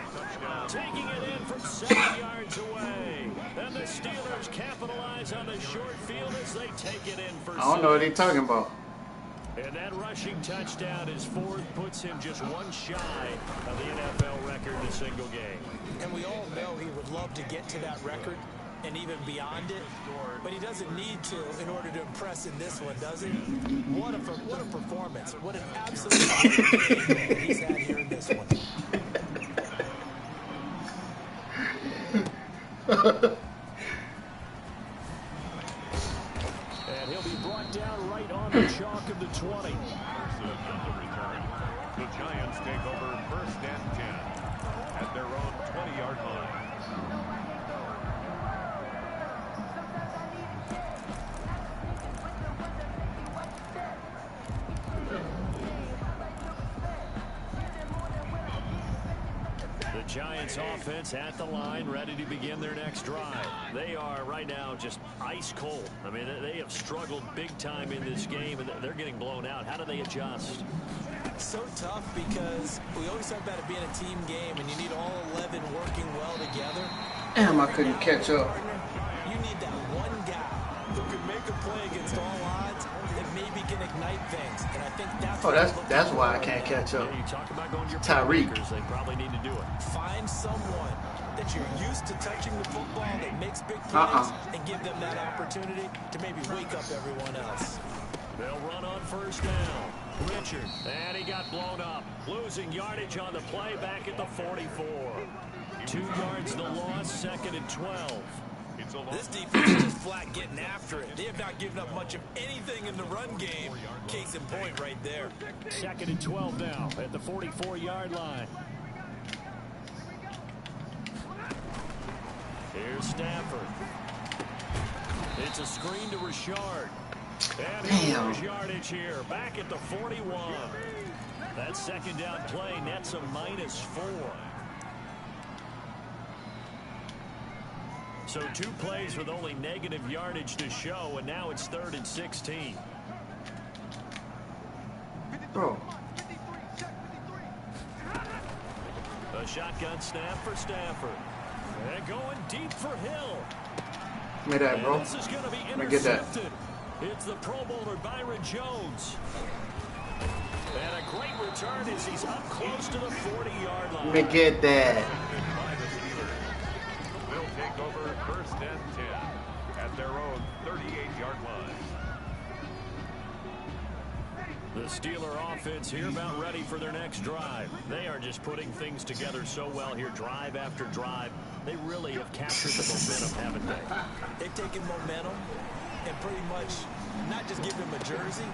Taking it in from 7 yards away. And the Steelers capitalize on the short field as they take it in for 7. I don't know what he's talking about. And that rushing touchdown is 4th, puts him just 1 shy of the NFL record in a single game. And we all know he would love to get to that record and even beyond it, but he doesn't need to in order to impress in this one, does he? What a performance. What an absolute game he's had here in this one. And he'll be brought down right on the chalk of the 20. The Giants take over 1st and 10 at their own 20-yard line. The Giants offense at the line, ready to begin their next drive. They are right now just ice cold. I mean, they have struggled big time in this game, and they're getting blown out. How do they adjust? So tough because we always talk about it being a team game, and you need all 11 working well together. Damn, I couldn't catch up. You need that one guy who can make a play against all odds that maybe can ignite things. And I think that's why I can't catch up. Yeah, you talk about going to your Tyreek. playmakers, they probably need to do it. Find someone that you're used to touching the football that makes big plays and give them that opportunity to maybe wake up everyone else. They'll run on first down. Richard, and he got blown up. Losing yardage on the play back at the 44. 2 yards the loss, 2nd and 12. This defense is just flat getting after it. They have not given up much of anything in the run game. Case in point right there. 2nd and 12 now at the 44-yard line. Here's Stafford. It's a screen to Richard. And here's yardage here, back at the 41. That 2nd down play nets a -4. So 2 plays with only negative yardage to show, and now it's 3rd and 16. Bro. A shotgun snap for Stafford. And going deep for Hill. Give me that, bro. This is going to be Let me get that. intercepted. It's the Pro Bowler Byron Jones. And a great return as he's up close to the 40-yard line. Let me get that. They'll take over 1st and 10 at their own 38-yard line. The Steeler offense here about ready for their next drive. They are just putting things together so well here, drive after drive. They really have captured the momentum, haven't they? They've taken momentum and pretty much not just give him a jersey,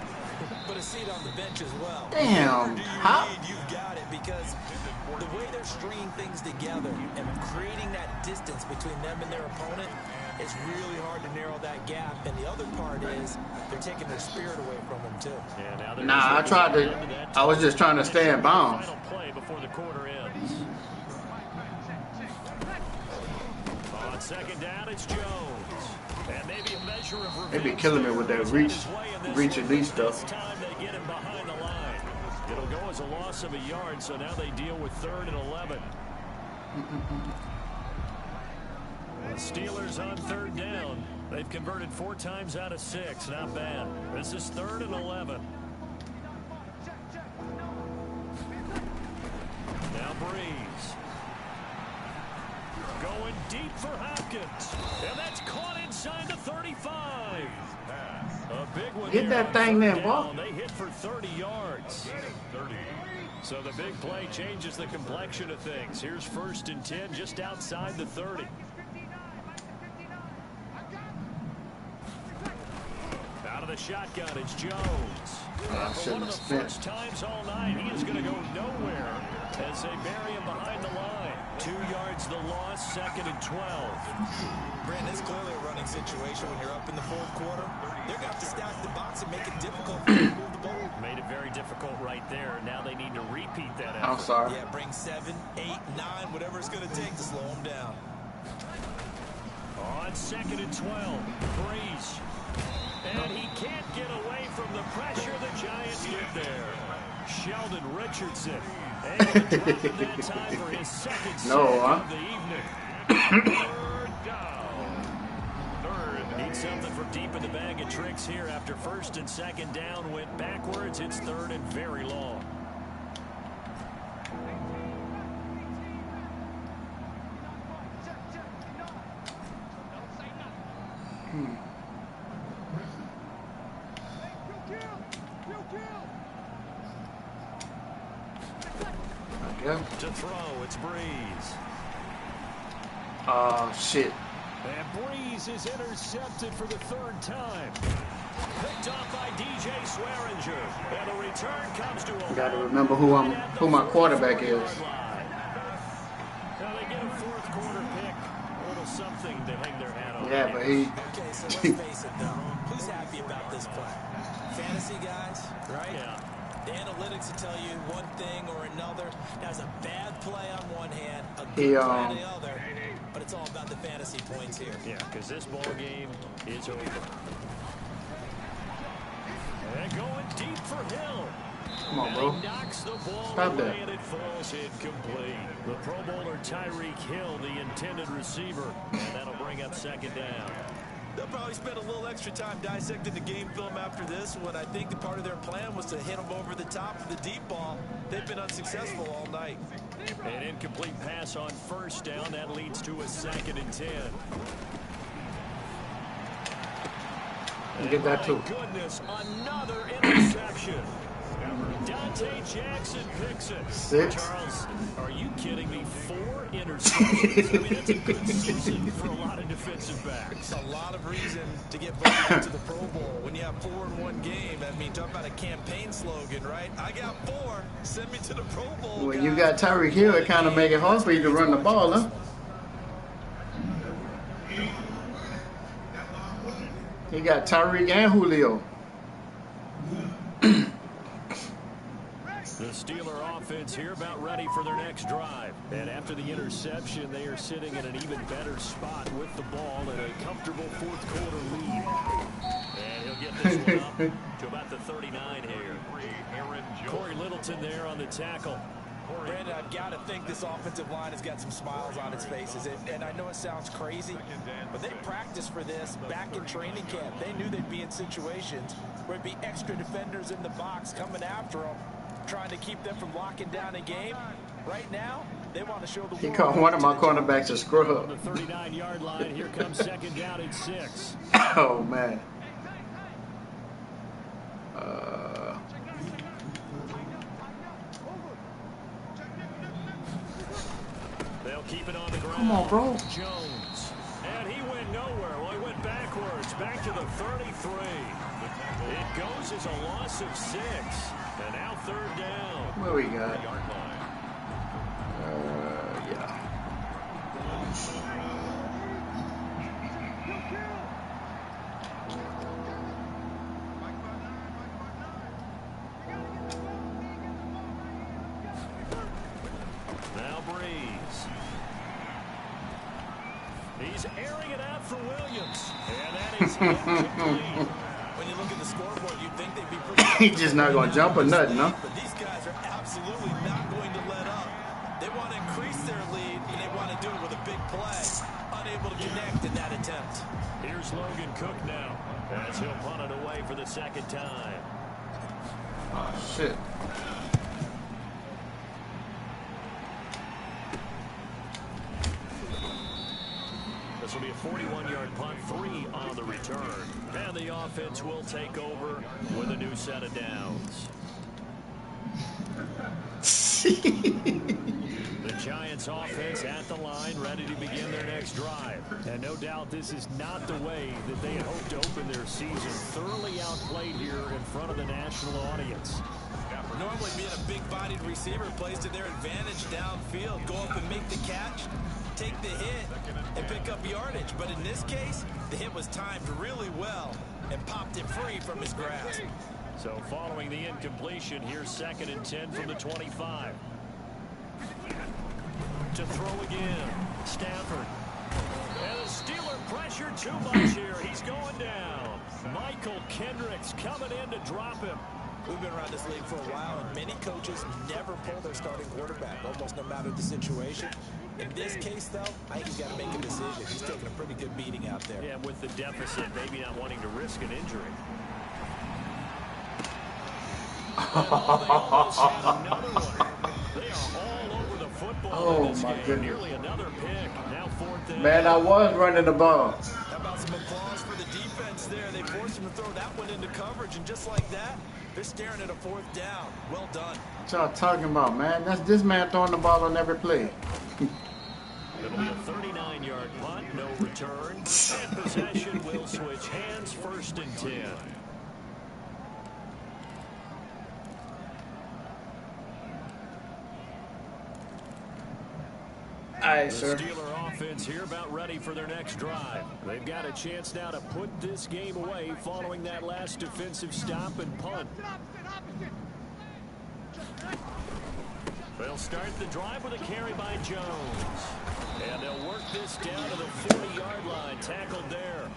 but a seat on the bench as well. Damn. How? You've got it, because the way they're stringing things together and creating that distance between them and their opponent, it's really hard to narrow that gap. And the other part is they're taking their spirit away from them too. Yeah, nah, I was just trying to stay in bounds. Play before the quarter ends. On second down, it's Jones. And maybe a measure of They be killing me with that reach and lead stuff. Time they get him behind the line. It'll go as a loss of a yard, so now they deal with 3rd and 11. The Steelers on 3rd down. They've converted 4 times out of 6. Not bad. This is 3rd and 11. Now Breeze. Going deep for Hopkins. And that's caught inside the 35. A big one. Get that thing there, boy. They hit for 30 yards. 30. So the big play changes the complexion of things. Here's 1st and 10 just outside the 30. Out of the shotgun, it's Jones. And for one of the first times all night, he is going to go nowhere as they bury him behind the line. 2 yards the loss, 2nd and 12. Brandon, it's clearly a running situation when you're up in the 4th quarter. They're going to have to stack the box and make it difficult for you to move the ball. Made it very difficult right there. Now they need to repeat that effort. I'm sorry. Yeah, bring 7, 8, 9, whatever it's going to take to slow them down. On 2nd and 12, Breeze. And he can't get away from the pressure the Giants get there. Sheldon Richardson able to drop him that time for his 2nd sack of the evening. 3rd down. Need something from deep in the bag of tricks here after 1st and 2nd down went backwards. It's 3rd and very long. Yeah. To throw, it's Breeze. Shit. And Breeze is intercepted for the 3rd time. Picked off by DJ Swearinger. And the return comes to a... Got to remember who my quarterback is. Now they get a 4th quarter pick. A little something to hang their hat on. Yeah, but he... Okay, so let's face it, though. Who's happy about this play? Fantasy guys, right? Yeah. The analytics will tell you one thing or another. That's a bad play on one hand, a good play on the other. But it's all about the fantasy points here. Yeah, because this ball game is over. And going deep for Hill. Come on, bro. He knocks the ball Stop away that. and it falls incomplete. The Pro Bowler Tyreek Hill, the intended receiver. And that'll bring up 2nd down. They'll probably spend a little extra time dissecting the game film after this one. I think the part of their plan was to hit them over the top of the deep ball. They've been unsuccessful all night. An incomplete pass on 1st down. That leads to a 2nd and 10. You get that too. Goodness, another interception. Dante Jackson picks it. 6. Charles, are you kidding me? 4 interceptions. I mean, that's a good season for a lot of defensive backs. It's a lot of reason to get voted into the Pro Bowl. When you have 4 in one game, I mean, talk about a campaign slogan, right? I got 4. Send me to the Pro Bowl. When you got Tyreek Hill, it kind of make it hard for you to run the ball, huh? He got Tyreek and Julio. The Steeler offense here about ready for their next drive. And after the interception, they are sitting in an even better spot with the ball and a comfortable 4th quarter lead. And he'll get this one up to about the 39 here. Corey Littleton there on the tackle. Brandon, I've got to think this offensive line has got some smiles on its faces. And I know it sounds crazy, but they practiced for this back in training camp. They knew they'd be in situations where it'd be extra defenders in the box coming after them, trying to keep them from locking down a game. Right now, they want to show the world. He called one of my cornerbacks a scrub. On the 39-yard line, here comes 2nd down and 6. Oh, man. keep it on the ground. Come on, bro. Jones. And he went nowhere. Well, he went backwards, back to the 33. It goes as a loss of 6. And now 3rd down. Where we got? Yard line. Yeah. Now Breeze. He's airing it out for Williams. And that is incomplete. When you look at the scoreboard, you'd think they'd be pretty... He's just not going to jump or nothing, no? But these guys are absolutely not going to let up. They want to increase their lead, and they want to do it with a big play. Unable to connect in that attempt. Here's Logan Cook now, as he'll punt it away for the 2nd time. Oh, shit. This will be a 41-yard punt, 3 on the return. And the offense will take over with a new set of downs. The Giants offense at the line, ready to begin their next drive. And no doubt this is not the way that they had hoped to open their season. Thoroughly outplayed here in front of the national audience. Normally being a big-bodied receiver plays to their advantage downfield. Go up and make the catch, take the hit, and pick up yardage. But in this case, the hit was timed really well and popped it free from his grasp. So following the incompletion, here's 2nd and 10 from the 25. To throw again, Stafford. And the Steeler pressure too much here. He's going down. Michael Kendricks coming in to drop him. We've been around this league for a while, and many coaches never pull their starting quarterback, almost no matter the situation. In this case, though, I think he's got to make a decision. He's taking a pretty good beating out there. Yeah, with the deficit, maybe not wanting to risk an injury. They almost had another one. They are all over the football in this my game. goodness. Nearly another pick. Now 4th down. Man, I was running the ball. How about some applause for the defense there? They forced him to throw that one into coverage, and just like that, they're staring at a 4th down. Well done. What y'all talking about, man? That's this man throwing the ball on every play. It'll be a 39-yard punt, no return. And possession will switch hands, 1st and 10. Aye, The sir. Steeler offense here about ready for their next drive. They've got a chance now to put this game away following that last defensive stop and punt. They'll start the drive with a carry by Jones. And they'll work this down to the 40-yard line. Tackled there.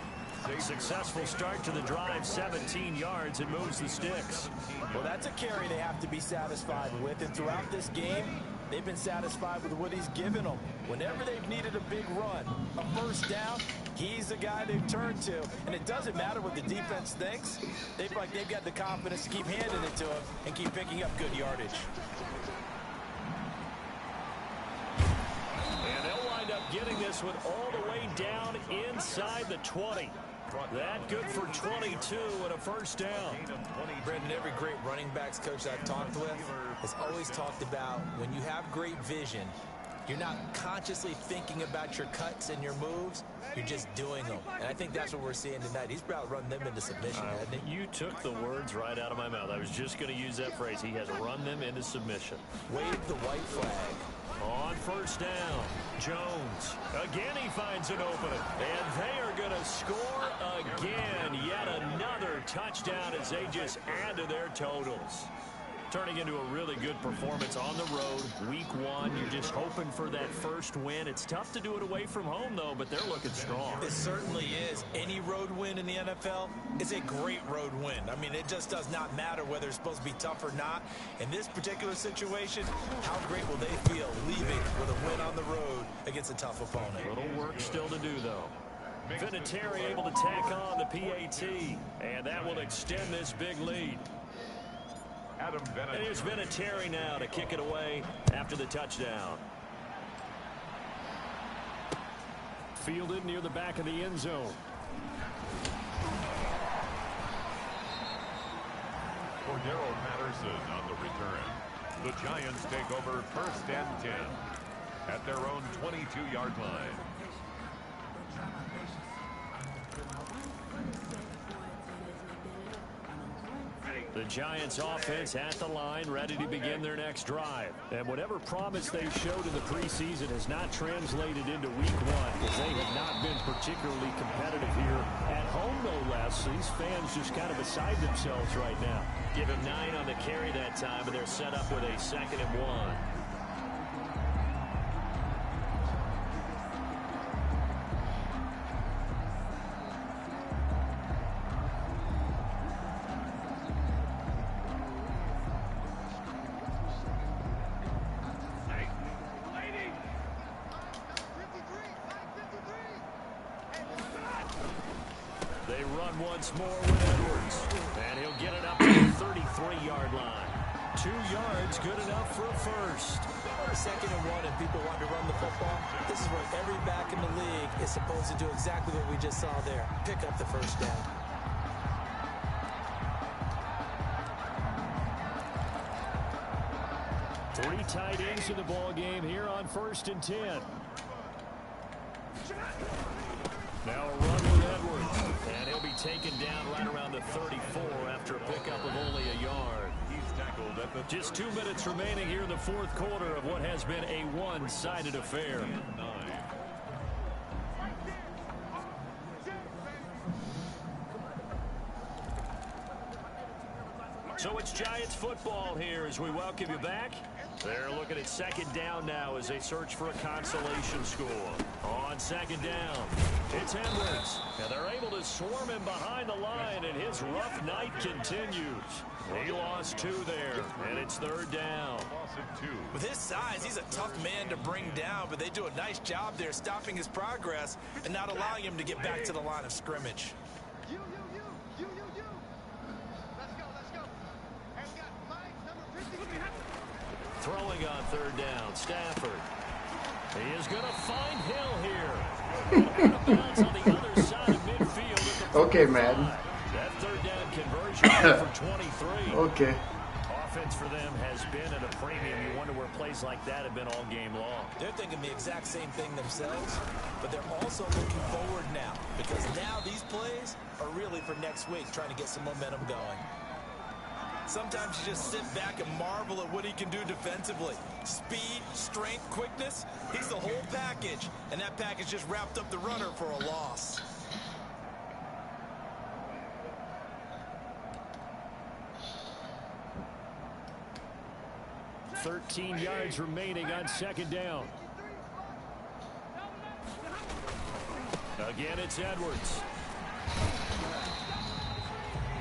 Successful start to the drive, 17 yards, and moves the sticks. Well, that's a carry they have to be satisfied with, and throughout this game, they've been satisfied with what he's given them. Whenever they've needed a big run, a 1st down, he's the guy they've turned to. And it doesn't matter what the defense thinks. They feel like they've got the confidence to keep handing it to him and keep picking up good yardage. And they'll wind up getting this one all the way down inside the 20. That good for 22 and a 1st down. Brendan, every great running backs coach I've talked with has always talked about when you have great vision, you're not consciously thinking about your cuts and your moves, you're just doing them. And I think that's what we're seeing tonight. He's about to run them into submission, hasn't he? You took the words right out of my mouth. I was just going to use that phrase. He has run them into submission. Wave the white flag. On 1st down, Jones. Again, he finds an opening. And they are going to score again. Yet another touchdown as they just add to their totals. Turning into a really good performance on the road. Week 1, you're just hoping for that 1st win. It's tough to do it away from home, though, but they're looking strong. It certainly is. Any road win in the NFL is a great road win. I mean, it just does not matter whether it's supposed to be tough or not. In this particular situation, how great will they feel leaving with a win on the road against a tough opponent? A little work still to do, though. Vinatieri able to tack on the PAT, and that will extend this big lead. And here's Vinatieri now to kick it away after the touchdown. Fielded near the back of the end zone. Cordero Patterson on the return. The Giants take over 1st and 10. at their own 22-yard line. The Giants offense at the line, ready to begin their next drive. And whatever promise they showed in the preseason has not translated into week one, because they have not been particularly competitive here at home, no less. These fans just kind of beside themselves right now. Give him 9 on the carry that time, and they're set up with a 2nd and 1. They run once more with Edwards, and he'll get it up to the 33-yard line. 2 yards, good enough for a first. 2nd and 1, and people want to run the football. This is where every back in the league is supposed to do exactly what we just saw there. Pick up the first down. Three tight ends in the ball game here on 1st and 10. Now a run with Edwards, and he'll be taken down right around the 34 after a pickup of only a yard. He's tackled at the Just 2 minutes remaining here in the 4th quarter of what has been a one-sided affair. 9. So it's Giants football here as we welcome you back. They're looking at 2nd down now as they search for a consolation score. On 2nd down, it's Edwards. And they're able to swarm him behind the line, and his rough night continues. He lost 2 there, and it's 3rd down. Loss of 2. With his size, he's a tough man to bring down, but they do a nice job there stopping his progress and not allowing him to get back to the line of scrimmage. You. Let's go. And got line number 50. Throwing on 3rd down, Stafford. He is going to find Hill here. Out of bounds on the other side of midfield. At the Okay, Madden. That 3rd down conversion for 23. Okay. Offense for them has been at a premium. You wonder where plays like that have been all game long. They're thinking the exact same thing themselves, but they're also looking forward now, because now these plays are really for next week, trying to get some momentum going. Sometimes you just sit back and marvel at what he can do defensively. Speed, strength, quickness, he's the whole package, and that package just wrapped up the runner for a loss. $13 yards remaining on 2nd down. Again, it's Edwards.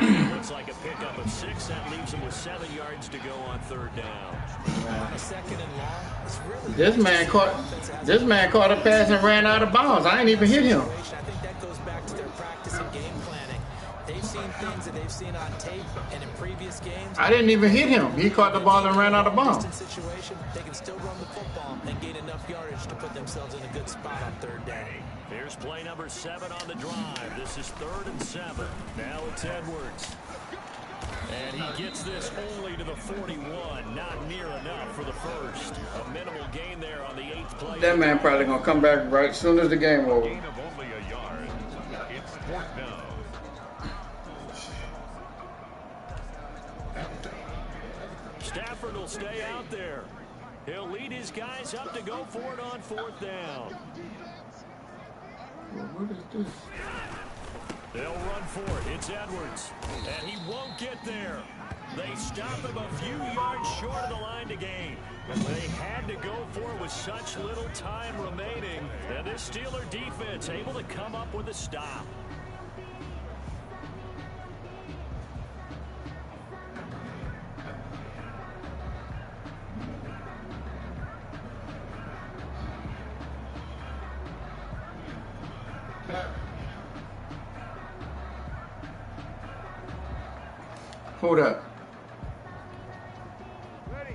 Looks like a pickup of 6. That leaves him with 7 yards to go on 3rd down. On a 2nd and long, it's really This man caught a pass and ran out of bounds. I ain't even hit him. I think that goes back to their practice and game planning. They've seen things that they've seen on tape and in previous games. I didn't even hit him. He caught the ball and ran out of bounds. Situation, they can still run the football and gain enough yardage to put themselves in a good spot on 3rd down. Here's play number 7 on the drive. This is 3rd and 7. Now it's Edwards. And he gets this only to the 41. Not near enough for the first. A minimal gain there on the 8th play. That man probably going to come back right as soon as the game over. Gain of only a yard. It's 4th down. Stafford will stay out there. He'll lead his guys up to go for it on 4th down. What is this? They'll run for it. It's Edwards. And he won't get there. They stop him a few yards short of the line to gain. They had to go for it with such little time remaining. And this Steeler defense able to come up with a stop. Hold up.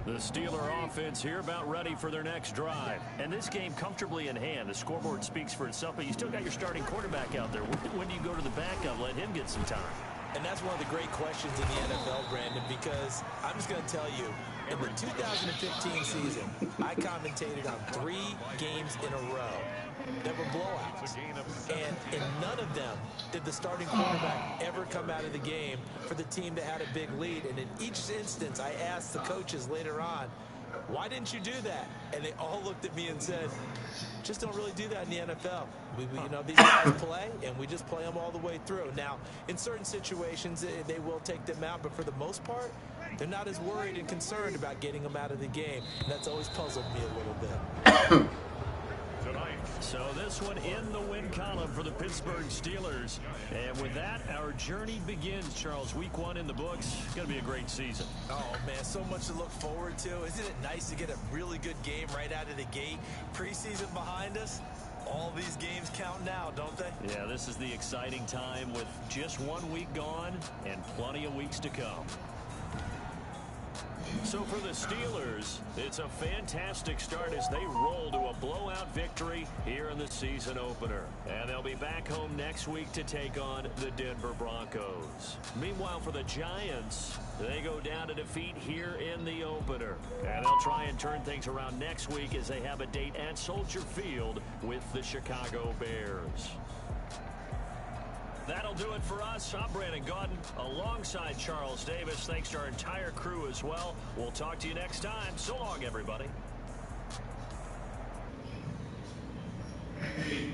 The Steeler offense here about ready for their next drive. And this game comfortably in hand. The scoreboard speaks for itself, but you still got your starting quarterback out there. When do you go to the backup, let him get some time? And that's one of the great questions in the NFL, Brandon, because I'm just going to tell you, In the 2015 season, I commentated on 3 games in a row that were blowouts. And in none of them did the starting quarterback ever come out of the game for the team that had a big lead. And in each instance, I asked the coaches later on, why didn't you do that? And they all looked at me and said, just don't really do that in the NFL. These guys play, and we just play them all the way through. Now, in certain situations, they will take them out, but for the most part, they're not as worried and concerned about getting them out of the game. And that's always puzzled me a little bit. So this one in the win column for the Pittsburgh Steelers. And with that, our journey begins, Charles. Week 1 in the books. It's going to be a great season. Oh, man, so much to look forward to. Isn't it nice to get a really good game right out of the gate? Preseason behind us. All these games count now, don't they? Yeah, this is the exciting time with just 1 week gone and plenty of weeks to come. So for the Steelers, it's a fantastic start as they roll to a blowout victory here in the season opener. And they'll be back home next week to take on the Denver Broncos. Meanwhile, for the Giants, they go down to defeat here in the opener. And they'll try and turn things around next week as they have a date at Soldier Field with the Chicago Bears. That'll do it for us. I'm Brandon Gaudin alongside Charles Davis. Thanks to our entire crew as well. We'll talk to you next time. So long, everybody.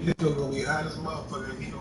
This is gonna be hot as a motherfucker.